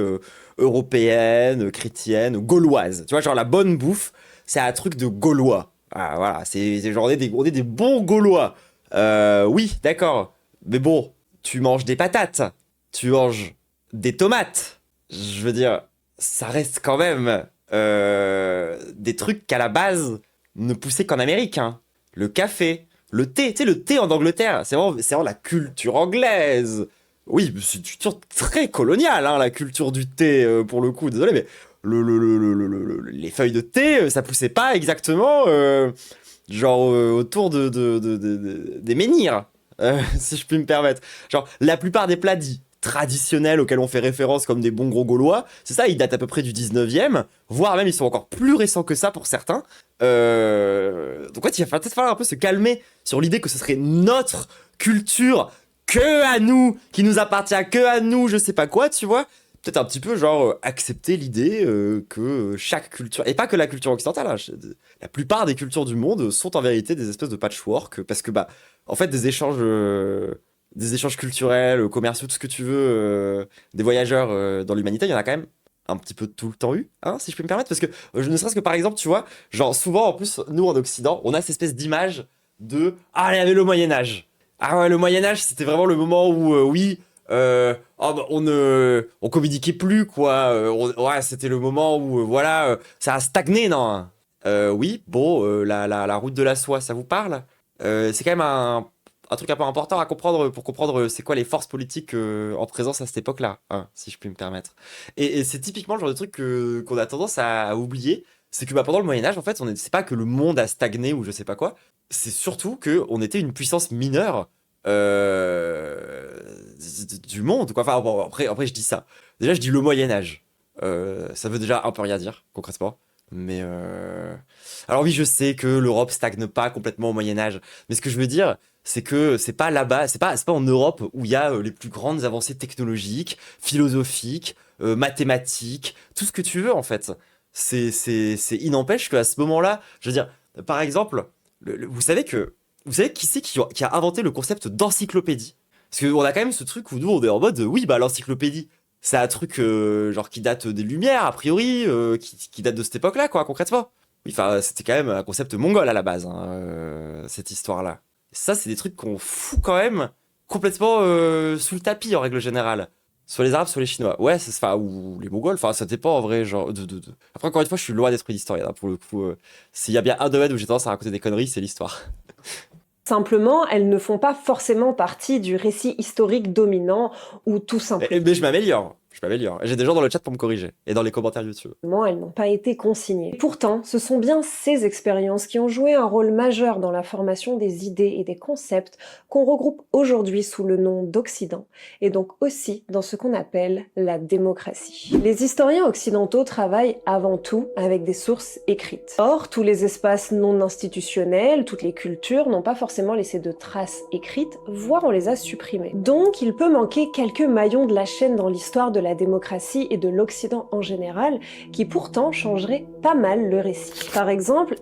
européenne, chrétienne, gauloise. Tu vois, genre la bonne bouffe, c'est un truc de Gaulois. Ah, voilà, c'est genre on est des bons Gaulois. Oui, d'accord. Mais bon, tu manges des patates, tu manges des tomates. Je veux dire, ça reste quand même des trucs qu'à la base ne poussaient qu'en Amérique, hein. Le café, le thé, tu sais, le thé en Angleterre, c'est vraiment la culture anglaise. Oui, c'est une culture très coloniale, hein, la culture du thé, pour le coup. Désolé, mais les feuilles de thé, ça poussait pas exactement, genre, autour des menhirs, si je puis me permettre. Genre, la plupart des plats dits traditionnels auxquels on fait référence comme des bons gros gaulois, c'est ça, ils datent à peu près du 19e, voire même ils sont encore plus récents que ça pour certains. Donc ouais, il va peut-être falloir un peu se calmer sur l'idée que ce serait notre culture que à nous, qui nous appartient que à nous, je sais pas quoi, tu vois. Peut-être un petit peu genre accepter l'idée que chaque culture, et pas que la culture occidentale, hein, la plupart des cultures du monde sont en vérité des espèces de patchwork, parce que bah en fait des échanges culturels, commerciaux, tout ce que tu veux, des voyageurs dans l'humanité, il y en a quand même un petit peu tout le temps eu, hein, si je peux me permettre, parce que ne serait-ce que par exemple, tu vois, genre souvent en plus, nous en Occident, on a cette espèce d'image de ah, il y avait le Moyen-Âge. Ah ouais, le Moyen-Âge, c'était vraiment le moment où, oui, oh, bah, on communiquait plus, quoi. Ouais, c'était le moment où, voilà, ça a stagné, non? Oui, bon, la route de la soie, ça vous parle? C'est quand même un truc un peu important à comprendre pour comprendre c'est quoi les forces politiques en présence à cette époque-là, hein, si je puis me permettre. Et c'est typiquement le genre de truc qu'on a tendance à oublier. C'est que bah, pendant le Moyen-Âge, en fait, c'est pas que le monde a stagné ou je sais pas quoi, c'est surtout que on était une puissance mineure du monde, quoi. Enfin, bon, après, je dis ça. Déjà, je dis le Moyen-Âge. Ça veut déjà un peu rien dire, concrètement. Mais alors oui, je sais que l'Europe stagne pas complètement au Moyen Âge, mais ce que je veux dire, c'est que c'est pas là-bas, c'est pas en Europe où il y a les plus grandes avancées technologiques, philosophiques, mathématiques, tout ce que tu veux en fait. Il n'empêche qu'à ce moment-là, je veux dire, par exemple, vous savez qui c'est qui a inventé le concept d'encyclopédie? Parce qu'on a quand même ce truc où nous on est en mode, oui, bah l'encyclopédie. C'est un truc genre qui date des Lumières, a priori, qui date de cette époque-là, quoi, concrètement. Oui, enfin, c'était quand même un concept mongol à la base, hein, cette histoire-là. Ça, c'est des trucs qu'on fout quand même complètement sous le tapis en règle générale. Soit les Arabes, soit les Chinois. Ouais, enfin, ou les Mongols, enfin, ça dépend en vrai, genre. Après, encore une fois, je suis loin d'être une historien, hein, pour le coup. S'il y a bien un domaine où j'ai tendance à raconter des conneries, c'est l'histoire. Simplement, elles ne font pas forcément partie du récit historique dominant ou tout simplement. Mais je m'améliore. Je peux m'améliorer. J'ai des gens dans le chat pour me corriger et dans les commentaires YouTube. Elles n'ont pas été consignées. Pourtant, ce sont bien ces expériences qui ont joué un rôle majeur dans la formation des idées et des concepts qu'on regroupe aujourd'hui sous le nom d'Occident, et donc aussi dans ce qu'on appelle la démocratie. Les historiens occidentaux travaillent avant tout avec des sources écrites. Or, tous les espaces non institutionnels, toutes les cultures n'ont pas forcément laissé de traces écrites, voire on les a supprimées. Donc, il peut manquer quelques maillons de la chaîne dans l'histoire de la démocratie et de l'Occident en général, qui pourtant changeraient pas mal le récit. Par exemple,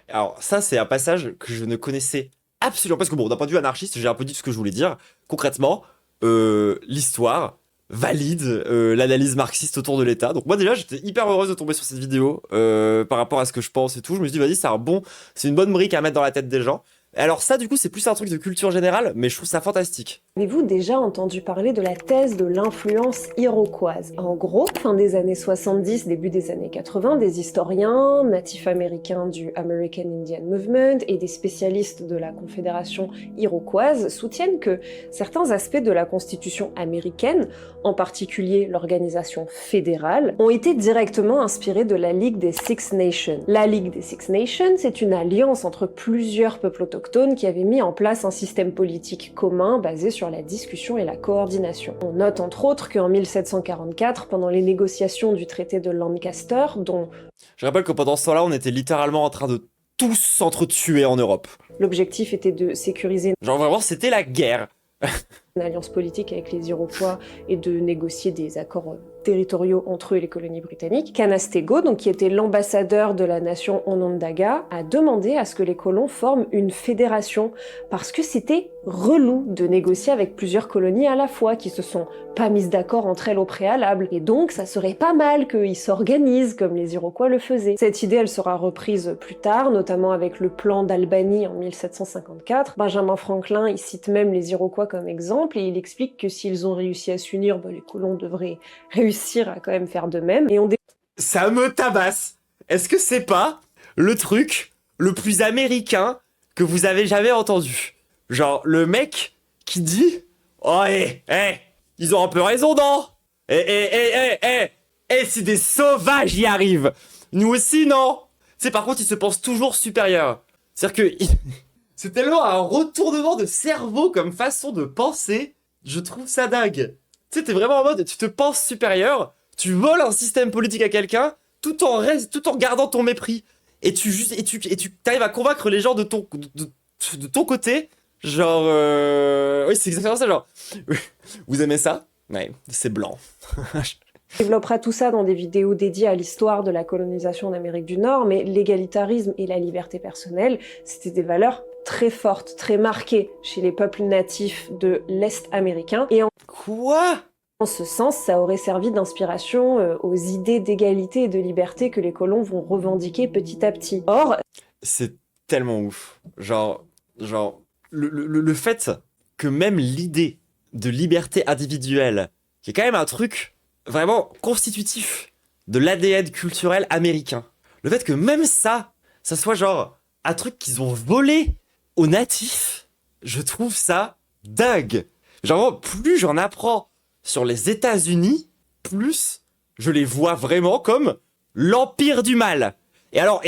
Alors ça, c'est un passage que je ne connaissais absolument pas, parce que bon, d'un point de vue anarchiste, j'ai un peu dit ce que je voulais dire. Concrètement, l'histoire valide l'analyse marxiste autour de l'État. Donc moi déjà, j'étais hyper heureuse de tomber sur cette vidéo par rapport à ce que je pense et tout. Je me suis dit, vas-y, c'est une bonne brique à mettre dans la tête des gens. Alors ça, du coup, c'est plus un truc de culture générale, mais je trouve ça fantastique. Avez-vous déjà entendu parler de la thèse de l'influence iroquoise? En gros, fin des années 70, début des années 80, des historiens, natifs américains du American Indian Movement et des spécialistes de la Confédération iroquoise soutiennent que certains aspects de la Constitution américaine, en particulier l'organisation fédérale, ont été directement inspirés de la Ligue des Six Nations. La Ligue des Six Nations, c'est une alliance entre plusieurs peuples autochtones qui avait mis en place un système politique commun basé sur la discussion et la coordination. On note entre autres qu'en 1744, pendant les négociations du traité de Lancaster, dont Je rappelle que pendant ce temps-là, on était littéralement en train de tous s'entretuer en Europe. l'objectif était de sécuriser Genre vraiment, c'était la guerre. une alliance politique avec les Iroquois et de négocier des accords territoriaux entre eux et les colonies britanniques, Canastego, donc qui était l'ambassadeur de la nation Onondaga, a demandé à ce que les colons forment une fédération parce que c'était relou de négocier avec plusieurs colonies à la fois qui se sont pas mises d'accord entre elles au préalable, et donc ça serait pas mal qu'ils s'organisent comme les Iroquois le faisaient. Cette idée, elle sera reprise plus tard, notamment avec le plan d'Albany en 1754. Benjamin Franklin, il cite même les Iroquois comme exemple, et il explique que s'ils ont réussi à s'unir, les colons devraient réussir à quand même faire de même. Et Ça me tabasse. Est-ce que c'est pas le truc le plus américain que vous avez jamais entendu? Genre, le mec qui dit « Oh, ils ont un peu raison, non? Si des sauvages y arrivent, nous aussi, non? » Tu sais, par contre, ils se pensent toujours supérieurs. C'est-à-dire que c'est tellement un retournement de cerveau comme façon de penser, je trouve ça dingue. Tu sais, t'es vraiment en mode, tu te penses supérieur, tu voles un système politique à quelqu'un, tout en gardant ton mépris. Et tu t'arrives à convaincre les gens de ton côté. Genre, oui, c'est exactement ça, genre, vous aimez ça? Ouais, c'est blanc. développera tout ça dans des vidéos dédiées à l'histoire de la colonisation en Amérique du Nord, mais l'égalitarisme et la liberté personnelle, c'était des valeurs très fortes, très marquées chez les peuples natifs de l'Est américain. Et Quoi? en ce sens, ça aurait servi d'inspiration aux idées d'égalité et de liberté que les colons vont revendiquer petit à petit. Or, c'est tellement ouf. Genre, le fait que même l'idée de liberté individuelle, qui est quand même un truc vraiment constitutif de l'ADN culturel américain, le fait que même ça soit genre un truc qu'ils ont volé aux natifs, je trouve ça dingue. Genre, plus j'en apprends sur les États-Unis, plus je les vois vraiment comme l'empire du mal. Et alors,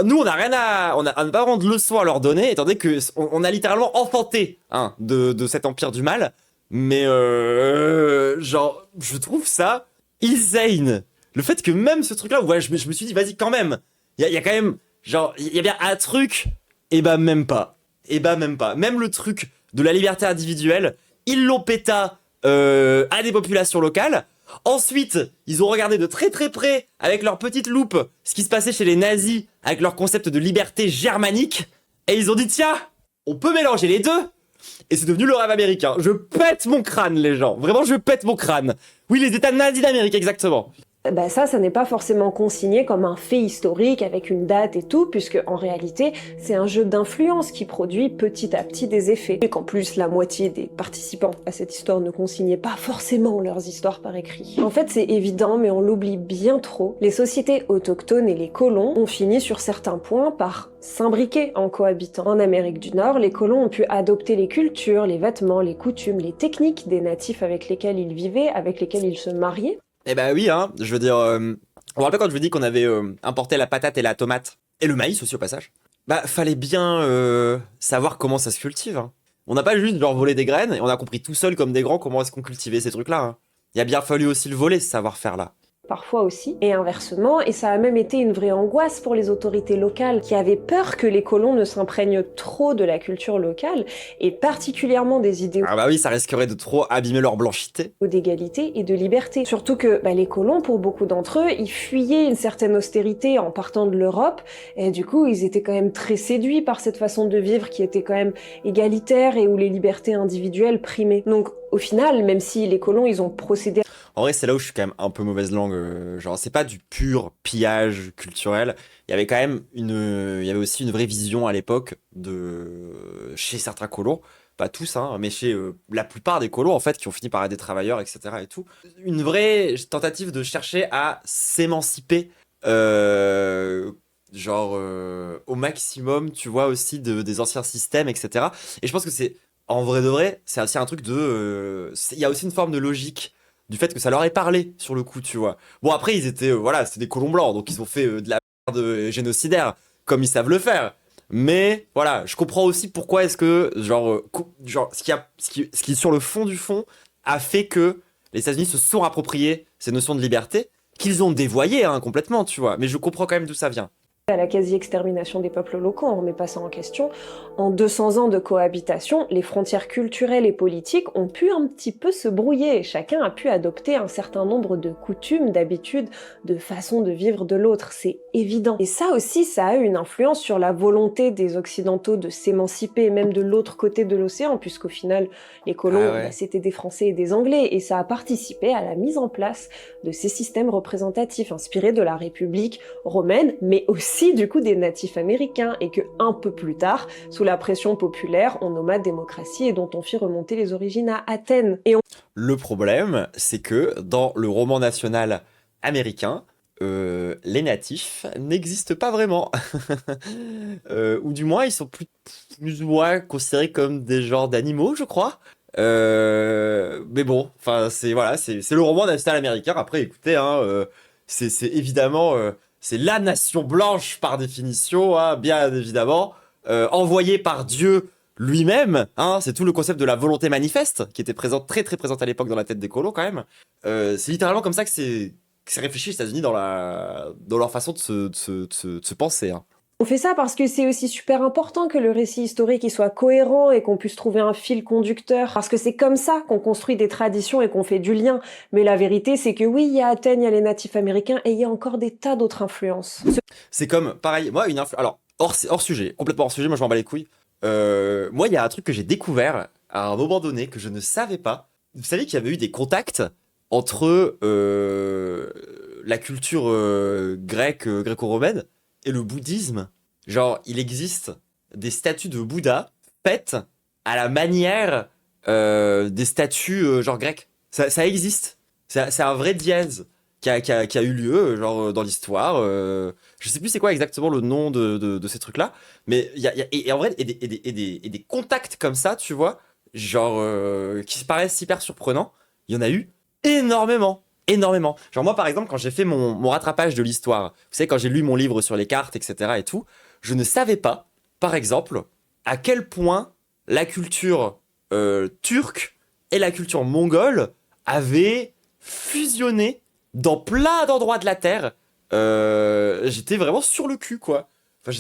nous, on n'a pas vraiment de leçon à leur donner, étant donné que on a littéralement enfanté de cet empire du mal. Mais genre, je trouve ça insane. Le fait que même ce truc-là, ouais, je me suis dit, vas-y, quand même. Il y a quand même, genre, il y a bien un truc, et bah même pas. Même le truc de la liberté individuelle, ils l'ont péta à des populations locales. Ensuite, ils ont regardé de très très près, avec leur petite loupe, ce qui se passait chez les nazis, avec leur concept de liberté germanique. Et ils ont dit, tiens, on peut mélanger les deux. Et c'est devenu le rêve américain. Je pète mon crâne, les gens. Vraiment, je pète mon crâne. Oui, les États nazis d'Amérique, exactement. Bah ça n'est pas forcément consigné comme un fait historique avec une date et tout, puisque en réalité, c'est un jeu d'influence qui produit petit à petit des effets. Et qu'en plus, la moitié des participants à cette histoire ne consignaient pas forcément leurs histoires par écrit. En fait, c'est évident, mais on l'oublie bien trop. Les sociétés autochtones et les colons ont fini sur certains points par s'imbriquer en cohabitant. En Amérique du Nord, les colons ont pu adopter les cultures, les vêtements, les coutumes, les techniques des natifs avec lesquels ils vivaient, avec lesquels ils se mariaient. Eh ben oui, hein, je veux dire, on me rappelle quand je vous dis qu'on avait importé la patate et la tomate, et le maïs aussi au passage, bah fallait bien savoir comment ça se cultive. Hein. On n'a pas juste genre volé des graines, et on a compris tout seul comme des grands comment est-ce qu'on cultivait ces trucs-là. Hein. Il a bien fallu aussi le voler, ce savoir-faire là. Parfois aussi, et inversement, et ça a même été une vraie angoisse pour les autorités locales qui avaient peur que les colons ne s'imprègnent trop de la culture locale, et particulièrement des idéaux Ah bah oui, ça risquerait de trop abîmer leur blanchité. d'égalité et de liberté. Surtout que les colons, pour beaucoup d'entre eux, ils fuyaient une certaine austérité en partant de l'Europe, et du coup, ils étaient quand même très séduits par cette façon de vivre qui était quand même égalitaire et où les libertés individuelles primaient. Donc, au final, même si les colons, ils ont procédé. En vrai, c'est là où je suis quand même un peu mauvaise langue. Genre, c'est pas du pur pillage culturel. Il y avait quand même il y avait aussi une vraie vision à l'époque chez certains colons, pas tous, hein, mais chez la plupart des colons en fait, qui ont fini par être des travailleurs, etc. et tout. Une vraie tentative de chercher à s'émanciper, au maximum, tu vois, aussi des anciens systèmes, etc. Et je pense que c'est, en vrai de vrai, c'est aussi un truc il y a aussi une forme de logique du fait que ça leur ait parlé sur le coup, tu vois. Bon, après, ils étaient, voilà, c'était des colons blancs, donc ils ont fait de la merde génocidaire, comme ils savent le faire. Mais voilà, je comprends aussi pourquoi est-ce que, ce qui, sur le fond du fond, a fait que les États-Unis se sont appropriés ces notions de liberté, qu'ils ont dévoyées hein, complètement, tu vois. Mais je comprends quand même d'où ça vient. À la quasi-extermination des peuples locaux, on remet pas ça en question. En 200 ans de cohabitation, les frontières culturelles et politiques ont pu un petit peu se brouiller et chacun a pu adopter un certain nombre de coutumes, d'habitudes, de façons de vivre de l'autre, c'est évident. Et ça aussi, ça a eu une influence sur la volonté des Occidentaux de s'émanciper, même de l'autre côté de l'océan, puisqu'au final, les colons, c'était des Français et des Anglais, et ça a participé à la mise en place de ces systèmes représentatifs inspirés de la République romaine, mais aussi du coup des natifs américains, et que un peu plus tard, sous la pression populaire, on nomma démocratie et dont on fit remonter les origines à Athènes. Le problème, c'est que dans le roman national américain, les natifs n'existent pas vraiment. Ou du moins, ils sont plus ou moins considérés comme des genres d'animaux, je crois. Mais bon, enfin, c'est le roman national américain. Après, écoutez, hein, c'est évidemment, c'est la nation blanche par définition, hein, bien évidemment, envoyée par Dieu lui-même, hein, c'est tout le concept de la volonté manifeste qui était présente, très très présente à l'époque dans la tête des colons quand même. C'est littéralement comme ça que c'est réfléchi aux États-Unis dans leur façon de se penser. Hein. On fait ça parce que c'est aussi super important que le récit historique il soit cohérent et qu'on puisse trouver un fil conducteur, parce que c'est comme ça qu'on construit des traditions et qu'on fait du lien. Mais la vérité, c'est que oui, il y a Athènes, il y a les natifs américains, et il y a encore des tas d'autres influences. C'est comme, pareil, moi, alors, hors sujet, complètement hors sujet, moi je m'en bats les couilles. Moi, il y a un truc que j'ai découvert à un moment donné que je ne savais pas. Vous savez qu'il y avait eu des contacts entre la culture grecque, gréco-romaine et le bouddhisme. Genre, il existe des statues de Bouddha faites à la manière des statues genre grecques. Ça existe. C'est un vrai dièse qui a eu lieu genre dans l'histoire. Je sais plus c'est quoi exactement le nom de ces trucs-là, mais et en vrai et des contacts comme ça, tu vois, genre qui se paraissent hyper surprenants. Il y en a eu énormément. Énormément. Genre moi par exemple quand j'ai fait mon rattrapage de l'histoire, vous savez quand j'ai lu mon livre sur les cartes etc et tout, je ne savais pas par exemple à quel point la culture turque et la culture mongole avaient fusionné dans plein d'endroits de la Terre. J'étais vraiment sur le cul quoi. Enfin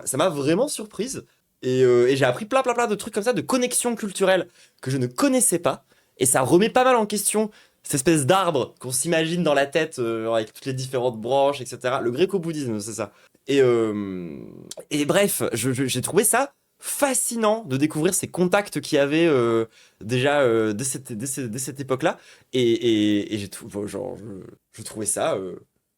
ça m'a vraiment surprise et j'ai appris plein de trucs comme ça, de connexions culturelles que je ne connaissais pas et ça remet pas mal en question cette espèce d'arbre qu'on s'imagine dans la tête avec toutes les différentes branches, etc. Le gréco-bouddhisme, c'est ça. Et bref, j'ai trouvé ça fascinant de découvrir ces contacts qu'il y avait déjà dès cette époque-là. Et j'ai tout, genre, je trouvais ça.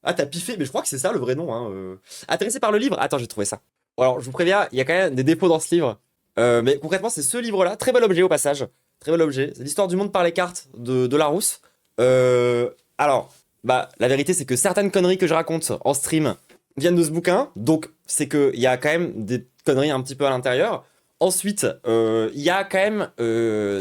Ah, t'as piffé, mais je crois que c'est ça le vrai nom. Hein, Intéressé par le livre? Attends, j'ai trouvé ça. Alors, je vous préviens, il y a quand même des défauts dans ce livre. Mais concrètement, c'est ce livre-là. Très bel objet au passage. Très bel objet. C'est l'histoire du monde par les cartes de Larousse. Alors, bah, la vérité, c'est que certaines conneries que je raconte en stream viennent de ce bouquin. Donc, c'est qu'il y a quand même des conneries un petit peu à l'intérieur. Ensuite, il y a quand même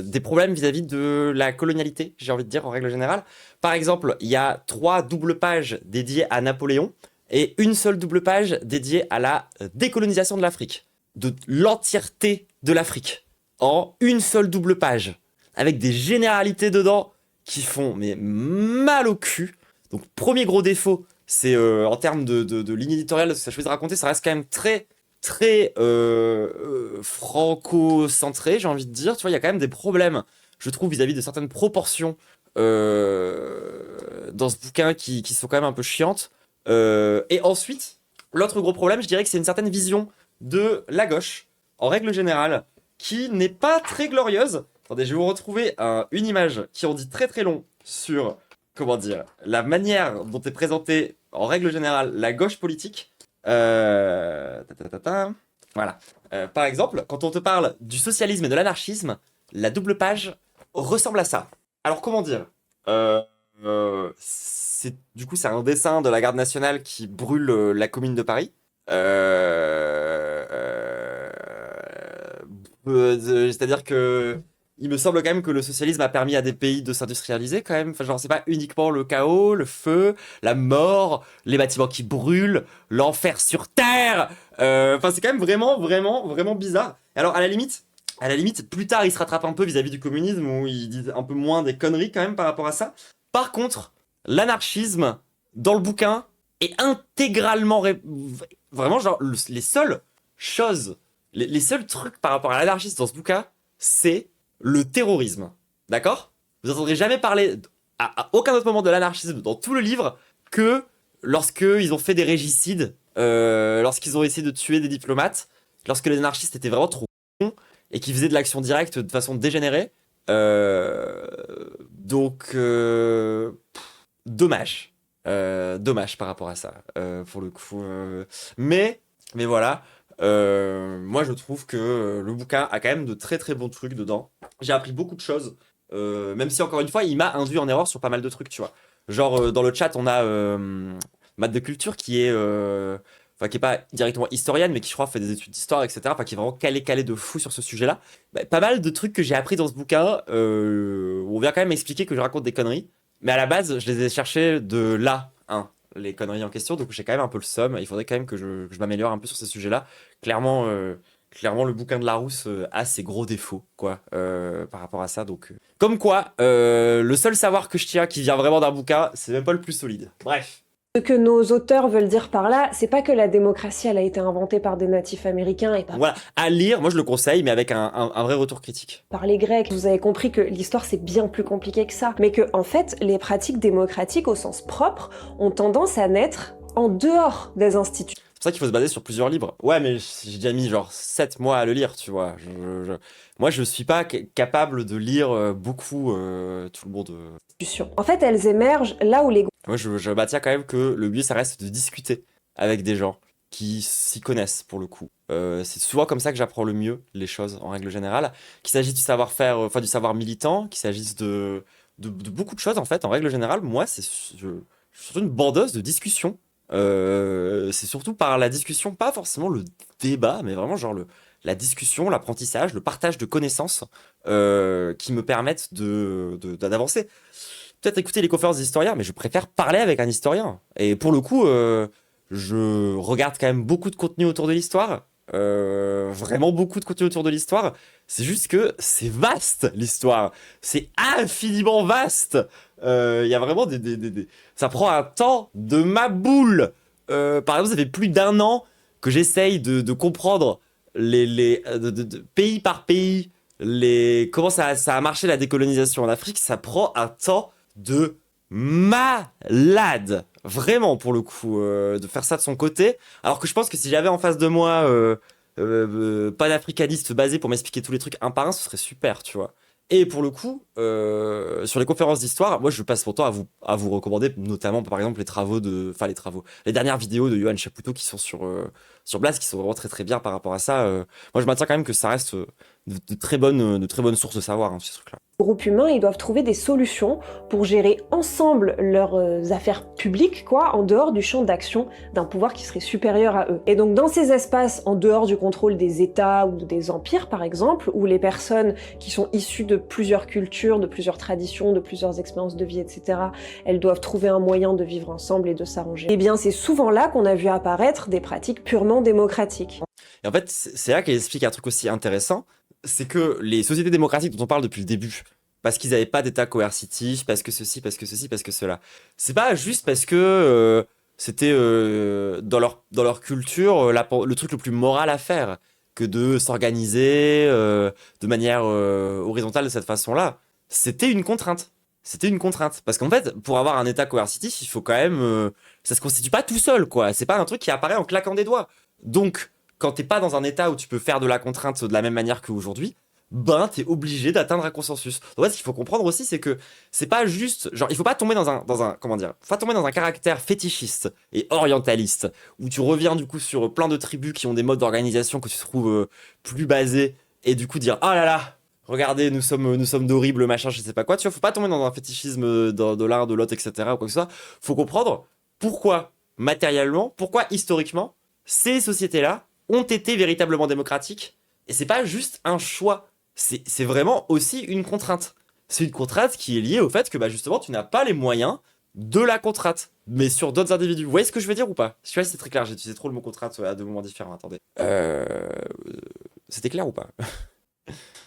des problèmes vis-à-vis de la colonialité, j'ai envie de dire, en règle générale. Par exemple, il y a 3 doubles pages dédiées à Napoléon et une seule double page dédiée à la décolonisation de l'Afrique. De l'entièreté de l'Afrique. En une seule double page. Avec des généralités dedans qui font mais mal au cul. Donc, premier gros défaut, c'est en termes de ligne éditoriale de ce que ça choisit de raconter, ça reste quand même très franco-centré, j'ai envie de dire. Tu vois, il y a quand même des problèmes, je trouve, vis-à-vis de certaines proportions dans ce bouquin qui sont quand même un peu chiantes. Et ensuite, l'autre gros problème, je dirais que c'est une certaine vision de la gauche, en règle générale, qui n'est pas très glorieuse. Attendez, je vais vous retrouver une image qui en dit très très long sur, comment dire, la manière dont est présentée, en règle générale, la gauche politique. Voilà. Par exemple, quand on te parle du socialisme et de l'anarchisme, la double page ressemble à ça. Alors, comment dire du coup, c'est un dessin de la garde nationale qui brûle la commune de Paris. C'est-à-dire que il me semble quand même que le socialisme a permis à des pays de s'industrialiser quand même. Enfin, genre, c'est pas uniquement le chaos, le feu, la mort, les bâtiments qui brûlent, l'enfer sur terre. Enfin, c'est quand même vraiment bizarre. Alors, à la limite, plus tard, il se rattrape un peu vis-à-vis du communisme où il dit un peu moins des conneries quand même par rapport à ça. Par contre, l'anarchisme dans le bouquin est intégralement vraiment genre les seules choses, les seuls trucs par rapport à l'anarchisme dans ce bouquin, c'est le terrorisme. D'accord? Vous n'entendrez jamais parler à aucun autre moment de l'anarchisme dans tout le livre que lorsque ils ont fait des régicides, lorsqu'ils ont essayé de tuer des diplomates, lorsque les anarchistes étaient vraiment trop cons et qu'ils faisaient de l'action directe de façon dégénérée. Donc, dommage. Dommage par rapport à ça, pour le coup. Mais voilà. Moi, je trouve que le bouquin a quand même de très très bons trucs dedans. J'ai appris beaucoup de choses, même si encore une fois, il m'a induit en erreur sur pas mal de trucs, tu vois. Genre, dans le chat, on a Matt de Culture qui est, enfin, qui est pas directement historienne, mais qui je crois fait des études d'histoire, etc. Enfin, qui est vraiment calé de fou sur ce sujet-là. Bah, pas mal de trucs que j'ai appris dans ce bouquin, où on vient quand même expliquer que je raconte des conneries. Mais à la base, je les ai cherchées de là, hein, les conneries en question. Donc j'ai quand même un peu le seum. Il faudrait quand même que je m'améliore un peu sur ces sujets-là. Clairement, le bouquin de Larousse a ses gros défauts, quoi, par rapport à ça. Donc, comme quoi, le seul savoir que je tiens qui vient vraiment d'un bouquin, c'est même pas le plus solide. Bref. Ce que nos auteurs veulent dire par là, c'est pas que la démocratie elle a été inventée par des natifs américains et pas Voilà, à lire, moi je le conseille, mais avec un vrai retour critique. par les Grecs. Vous avez compris que l'histoire c'est bien plus compliqué que ça, mais que en fait les pratiques démocratiques au sens propre ont tendance à naître en dehors des institutions. C'est pour ça qu'il faut se baser sur plusieurs livres. Ouais, mais j'ai déjà mis genre 7 mois à le lire, tu vois. Moi, je suis pas capable de lire beaucoup tout le monde. En fait, elles émergent là où les Moi, je maintiens quand même que le mieux, ça reste de discuter avec des gens qui s'y connaissent, pour le coup. C'est souvent comme ça que j'apprends le mieux les choses, en règle générale. Qu'il s'agisse du savoir-faire, enfin du savoir militant, qu'il s'agisse de beaucoup de choses, en fait, en règle générale. Moi, je suis surtout une bandeuse de discussion. C'est surtout par la discussion, pas forcément le débat, mais vraiment genre la discussion, l'apprentissage, le partage de connaissances qui me permettent d'avancer. Peut-être écouter les conférences d'historiens, mais je préfère parler avec un historien. Et pour le coup, je regarde quand même beaucoup de contenu autour de l'histoire. Vraiment beaucoup de contenu autour de l'histoire. C'est juste que c'est vaste, l'histoire. C'est infiniment vaste. Il y a vraiment ça prend un temps de ma boule. Par exemple, ça fait plus d'un an que j'essaye de comprendre pays par pays, comment ça a marché la décolonisation en Afrique. Ça prend un temps de malade, vraiment pour le coup, de faire ça de son côté. Alors que je pense que si j'avais en face de moi panafricaniste basé pour m'expliquer tous les trucs un par un, ce serait super, tu vois. Et pour le coup, sur les conférences d'histoire, moi je passe mon temps à vous recommander, notamment par exemple les dernières vidéos de Yoann Chapoutot qui sont sur Blast, qui sont vraiment très très bien par rapport à ça. Moi je maintiens quand même que ça reste de très bonnes sources de savoir, hein, ces trucs-là. Groupes humains, ils doivent trouver des solutions pour gérer ensemble leurs affaires publiques, quoi, en dehors du champ d'action d'un pouvoir qui serait supérieur à eux. Et donc dans ces espaces, en dehors du contrôle des États ou des empires, par exemple, où les personnes qui sont issues de plusieurs cultures, de plusieurs traditions, de plusieurs expériences de vie, etc., elles doivent trouver un moyen de vivre ensemble et de s'arranger. Et bien c'est souvent là qu'on a vu apparaître des pratiques purement démocratiques. Et en fait, c'est là qu'elle explique un truc aussi intéressant, c'est que les sociétés démocratiques dont on parle depuis le début, parce qu'ils n'avaient pas d'état coercitif, parce que ceci, parce que ceci, parce que cela, c'est pas juste parce que c'était dans leur culture le truc le plus moral à faire que de s'organiser de manière horizontale de cette façon-là. C'était une contrainte. C'était une contrainte. Parce qu'en fait, pour avoir un état coercitif, il faut quand même... ça se constitue pas tout seul, quoi. C'est pas un truc qui apparaît en claquant des doigts. Donc, quand t'es pas dans un état où tu peux faire de la contrainte de la même manière qu'aujourd'hui, ben t'es obligé d'atteindre un consensus. Donc, ouais, ce qu'il faut comprendre aussi, c'est que c'est pas juste, genre, il faut pas tomber comment dire, faut pas tomber dans un caractère fétichiste et orientaliste où tu reviens du coup sur plein de tribus qui ont des modes d'organisation que tu trouves plus basés et du coup dire, oh là là, regardez, nous sommes d'horribles machins, je sais pas quoi. Tu vois, faut pas tomber dans un fétichisme de l'un, de l'autre, etc. ou quoi que ce soit. Faut comprendre pourquoi matériellement, pourquoi historiquement ces sociétés-là ont été véritablement démocratiques. Et c'est pas juste un choix, c'est vraiment aussi une contrainte. C'est une contrainte qui est liée au fait que bah, justement tu n'as pas les moyens de la contrainte, mais sur d'autres individus. Vous voyez ce que je veux dire ou pas? Je sais pas si c'est très clair, j'ai utilisé trop le mot contrainte à deux moments différents, attendez. C'était clair ou pas?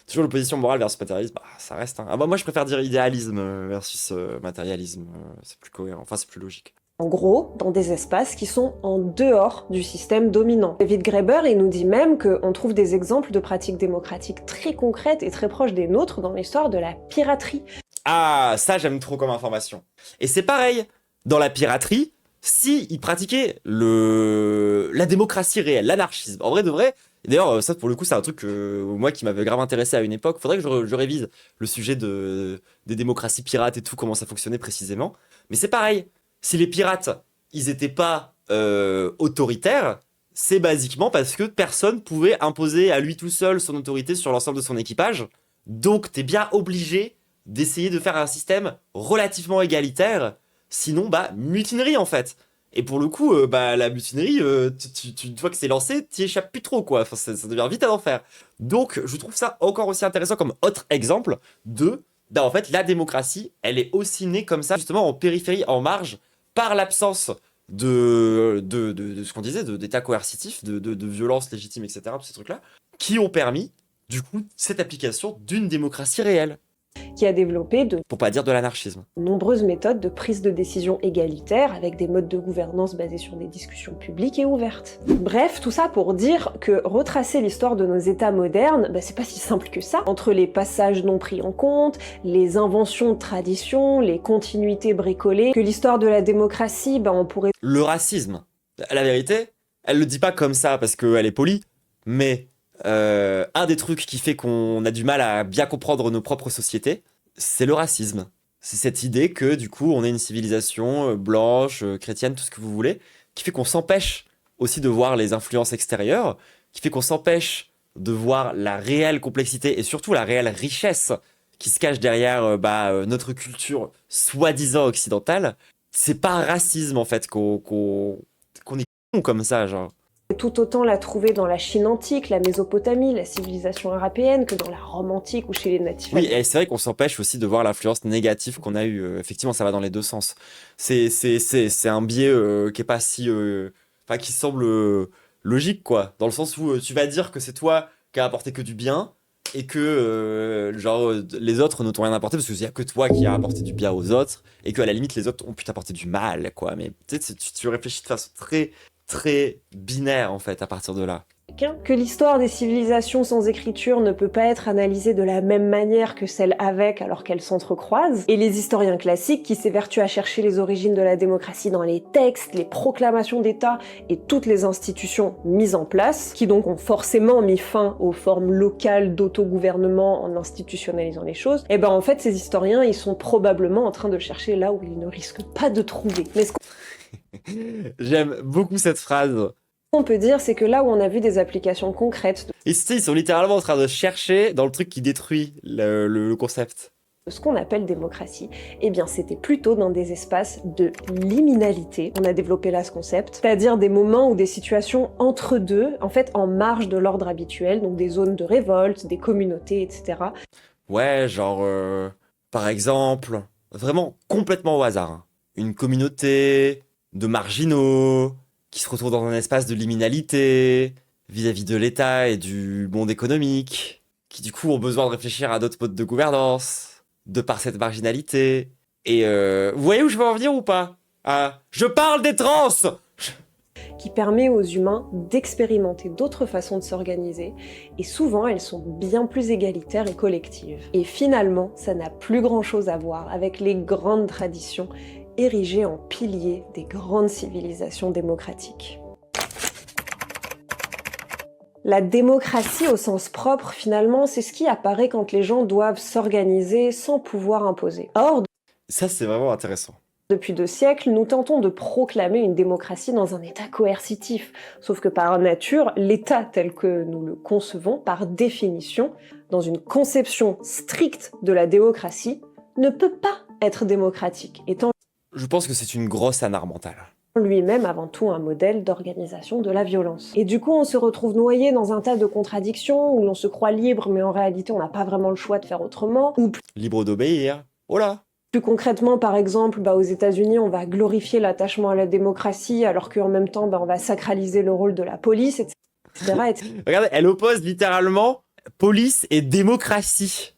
Toujours l'opposition morale versus matérialisme, bah, ça reste. Hein. Ah bah, moi je préfère dire idéalisme versus matérialisme, c'est plus cohérent, enfin c'est plus logique. En gros, dans des espaces qui sont en dehors du système dominant. David Graeber, il nous dit même qu'on trouve des exemples de pratiques démocratiques très concrètes et très proches des nôtres dans l'histoire de la piraterie. Ah, ça j'aime trop comme information. Et c'est pareil, dans la piraterie, si ils pratiquaient la démocratie réelle, l'anarchisme, en vrai de vrai, et d'ailleurs ça pour le coup c'est un truc moi qui m'avait grave intéressé à une époque, faudrait que je révise le sujet des démocraties pirates et tout, comment ça fonctionnait précisément, mais c'est pareil, si les pirates, ils étaient pas autoritaires, c'est basiquement parce que personne pouvait imposer à lui tout seul son autorité sur l'ensemble de son équipage, donc t'es bien obligé d'essayer de faire un système relativement égalitaire, sinon bah mutinerie en fait. Et pour le coup, bah la mutinerie, une fois que c'est lancé, t'y échappes plus trop quoi. Enfin, ça devient vite à enfer. Donc je trouve ça encore aussi intéressant comme autre exemple bah, en fait la démocratie, elle est aussi née comme ça justement en périphérie, en marge, par l'absence de ce qu'on disait, d'état coercitif, de violence légitime, etc. Tous ces trucs-là, qui ont permis du coup cette application d'une démocratie réelle. Qui a développé de Pour pas dire de l'anarchisme. nombreuses méthodes de prise de décision égalitaire avec des modes de gouvernance basés sur des discussions publiques et ouvertes. Bref, tout ça pour dire que retracer l'histoire de nos États modernes, bah, c'est pas si simple que ça. Entre les passages non pris en compte, les inventions de traditions, les continuités bricolées, que l'histoire de la démocratie, bah, on pourrait... Le racisme, la vérité, elle le dit pas comme ça parce qu'elle est polie, mais un des trucs qui fait qu'on a du mal à bien comprendre nos propres sociétés, c'est le racisme. C'est cette idée que du coup on est une civilisation blanche, chrétienne, tout ce que vous voulez, qui fait qu'on s'empêche aussi de voir les influences extérieures, qui fait qu'on s'empêche de voir la réelle complexité et surtout la réelle richesse qui se cache derrière notre culture soi-disant occidentale. C'est pas racisme en fait qu'on est con comme ça, genre. tout autant la trouver dans la Chine antique, la Mésopotamie, la civilisation européenne, que dans la Rome antique ou chez les natifs. Oui, et c'est vrai qu'on s'empêche aussi de voir l'influence négative qu'on a eue. Effectivement, ça va dans les deux sens. C'est un biais qui est pas si... Enfin, qui semble logique, quoi. Dans le sens où tu vas dire que c'est toi qui as apporté que du bien et que les autres ne t'ont rien apporté parce qu'il y a que toi qui as apporté du bien aux autres et que à la limite les autres ont pu t'apporter du mal, quoi. Mais tu sais, tu réfléchis de façon très très binaire en fait à partir de là. que l'histoire des civilisations sans écriture ne peut pas être analysée de la même manière que celle avec alors qu'elles s'entrecroisent, et les historiens classiques qui s'évertuent à chercher les origines de la démocratie dans les textes, les proclamations d'État et toutes les institutions mises en place, qui donc ont forcément mis fin aux formes locales d'autogouvernement en institutionnalisant les choses, et ben en fait ces historiens ils sont probablement en train de chercher là où ils ne risquent pas de trouver. Mais ce J'aime beaucoup cette phrase. qu'on peut dire, c'est que là où on a vu des applications concrètes Et tu sais, ils sont littéralement en train de chercher dans le truc qui détruit le concept. de ce qu'on appelle démocratie, eh bien c'était plutôt dans des espaces de liminalité. On a développé là ce concept, c'est-à-dire des moments ou des situations entre deux, en fait en marge de l'ordre habituel, donc des zones de révolte, des communautés, etc. Ouais, genre, par exemple, vraiment complètement au hasard, hein. Une communauté de marginaux qui se retrouvent dans un espace de liminalité vis-à-vis de l'État et du monde économique, qui du coup ont besoin de réfléchir à d'autres modes de gouvernance, de par cette marginalité. Et vous voyez où je veux en venir ou pas? Ah, je parle des trans! Qui permet aux humains d'expérimenter d'autres façons de s'organiser, et souvent elles sont bien plus égalitaires et collectives. Et finalement, ça n'a plus grand-chose à voir avec les grandes traditions érigées en piliers des grandes civilisations démocratiques. La démocratie au sens propre, finalement, c'est ce qui apparaît quand les gens doivent s'organiser sans pouvoir imposer. Or, Ça, c'est vraiment intéressant. depuis 2 siècles, nous tentons de proclamer une démocratie dans un État coercitif. Sauf que par nature, l'État tel que nous le concevons, par définition, dans une conception stricte de la démocratie, ne peut pas être démocratique, étant Je pense que c'est une grosse anard mentale. lui-même avant tout un modèle d'organisation de la violence. Et du coup, on se retrouve noyé dans un tas de contradictions où l'on se croit libre, mais en réalité, on n'a pas vraiment le choix de faire autrement, ou Libre d'obéir. Oh là! plus concrètement, par exemple, aux États-Unis, on va glorifier l'attachement à la démocratie, alors qu'en même temps, on va sacraliser le rôle de la police, etc., etc. Regardez, elle oppose littéralement police et démocratie.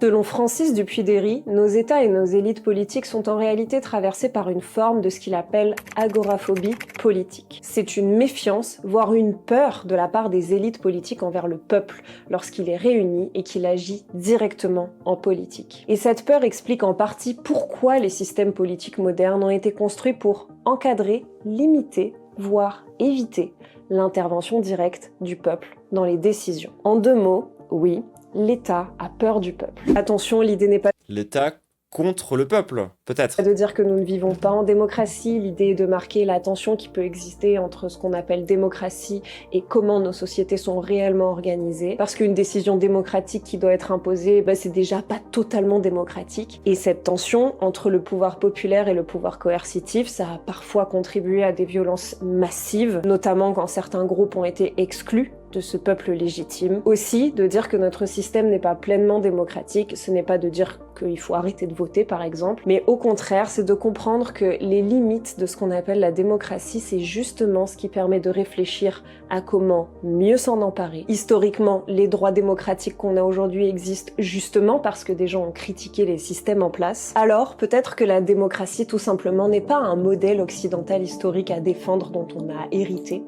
Selon Francis Dupuy-Derry, nos États et nos élites politiques sont en réalité traversés par une forme de ce qu'il appelle agoraphobie politique. C'est une méfiance, voire une peur de la part des élites politiques envers le peuple lorsqu'il est réuni et qu'il agit directement en politique. Et cette peur explique en partie pourquoi les systèmes politiques modernes ont été construits pour encadrer, limiter, voire éviter l'intervention directe du peuple dans les décisions. En 2 mots, oui, l'État a peur du peuple. Attention, l'idée n'est pas L'État contre le peuple, peut-être. de dire que nous ne vivons pas en démocratie, l'idée est de marquer la tension qui peut exister entre ce qu'on appelle démocratie et comment nos sociétés sont réellement organisées. Parce qu'une décision démocratique qui doit être imposée, c'est déjà pas totalement démocratique. Et cette tension entre le pouvoir populaire et le pouvoir coercitif, ça a parfois contribué à des violences massives, notamment quand certains groupes ont été exclus de ce peuple légitime. Aussi, de dire que notre système n'est pas pleinement démocratique, ce n'est pas de dire qu'il faut arrêter de voter par exemple, mais au contraire, c'est de comprendre que les limites de ce qu'on appelle la démocratie, c'est justement ce qui permet de réfléchir à comment mieux s'en emparer. Historiquement, les droits démocratiques qu'on a aujourd'hui existent justement parce que des gens ont critiqué les systèmes en place. Alors, peut-être que la démocratie tout simplement n'est pas un modèle occidental historique à défendre dont on a hérité,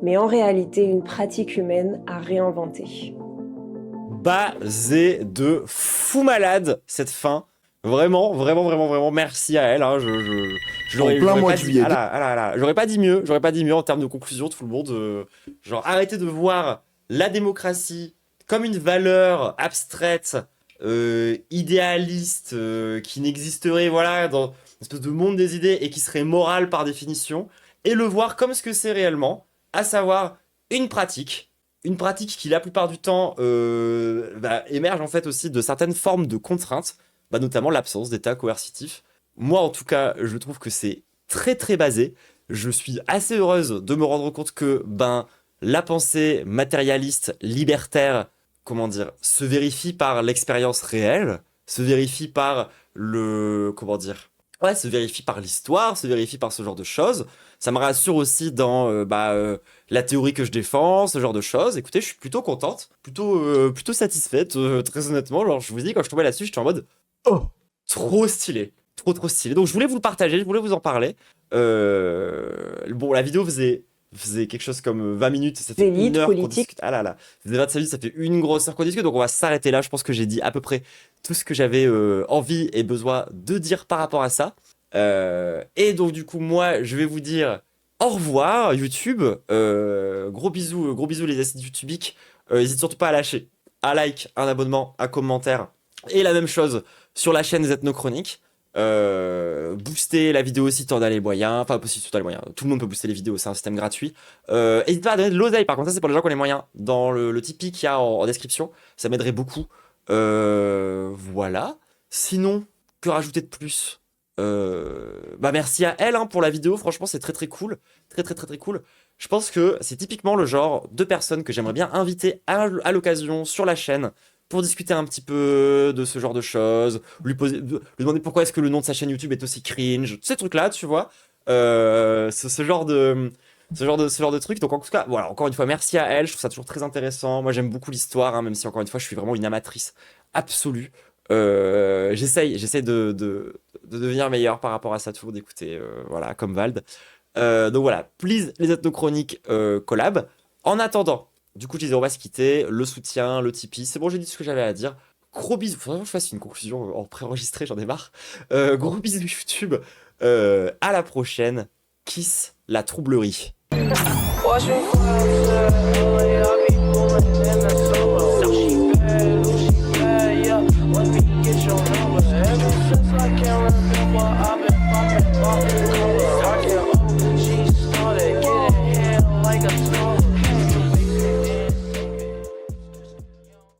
mais en réalité une pratique humaine à réinventer. Basé de fou malade, cette fin. Vraiment, vraiment, vraiment, vraiment, merci à elle. Hein. En plein mois de juillet. J'aurais pas dit mieux en termes de conclusion, tout le monde. Genre, arrêtez de voir la démocratie comme une valeur abstraite, idéaliste, qui n'existerait, voilà, dans une espèce de monde des idées et qui serait morale par définition, et le voir comme ce que c'est réellement, à savoir une pratique qui la plupart du temps émerge en fait aussi de certaines formes de contraintes, notamment l'absence d'état coercitif. Moi en tout cas, je trouve que c'est très très basé. Je suis assez heureuse de me rendre compte que la pensée matérialiste, libertaire, se vérifie par l'expérience réelle, se vérifie par se vérifie par l'histoire, se vérifie par ce genre de choses. Ça me rassure aussi dans la théorie que je défends, ce genre de choses. Écoutez, je suis plutôt contente, plutôt satisfaite, très honnêtement. Genre, je vous dis, quand je tombais là-dessus, j'étais en mode « Oh, trop stylé !» Trop stylé. Donc, je voulais vous le partager, je voulais vous en parler. La vidéo faisait faisait quelque chose comme 20 minutes, ça fait Élites, 1 heure qu'on politiques. discute. Ah là là, ça faisait 25 minutes, ça fait une grosse heure qu'on discute, donc on va s'arrêter là. Je pense que j'ai dit à peu près tout ce que j'avais envie et besoin de dire par rapport à ça. Et donc du coup, moi, je vais vous dire au revoir YouTube. Gros bisous les acides YouTubiques. N'hésite surtout pas à lâcher un like, un abonnement, un commentaire. Et la même chose sur la chaîne Ethnochronique. Booster la vidéo si t'en as les moyens. Enfin, si tu as les moyens. Tout le monde peut booster les vidéos, c'est un système gratuit. N'hésite pas à donner de l'oseille, par contre, ça c'est pour les gens qui ont les moyens. Dans le Tipeee qu'il y a en description, ça m'aiderait beaucoup. Voilà. Sinon, que rajouter de plus? Bah merci à elle hein, pour la vidéo, franchement c'est très très cool, très cool. Je pense que c'est typiquement le genre de personne que j'aimerais bien inviter à l'occasion sur la chaîne pour discuter un petit peu de ce genre de choses, lui demander pourquoi est-ce que le nom de sa chaîne YouTube est aussi cringe, ces trucs là tu vois, ce genre de truc. Donc en tout cas voilà, encore une fois merci à elle, je trouve ça toujours très intéressant. Moi j'aime beaucoup l'histoire hein, même si encore une fois je suis vraiment une amatrice absolue. J'essaye de devenir meilleur par rapport à ça, toujours d'écouter, voilà, comme Vald. Donc voilà, please, les ethnochroniques collab. En attendant, du coup, je disais, on va se quitter. Le soutien, le Tipeee, c'est bon, j'ai dit ce que j'avais à dire. Gros bisous. Faudrait que je fasse une conclusion en préenregistré, j'en ai marre. Gros bisous YouTube. À la prochaine. Kiss la troublerie. Watch me fly, I'll be pulling in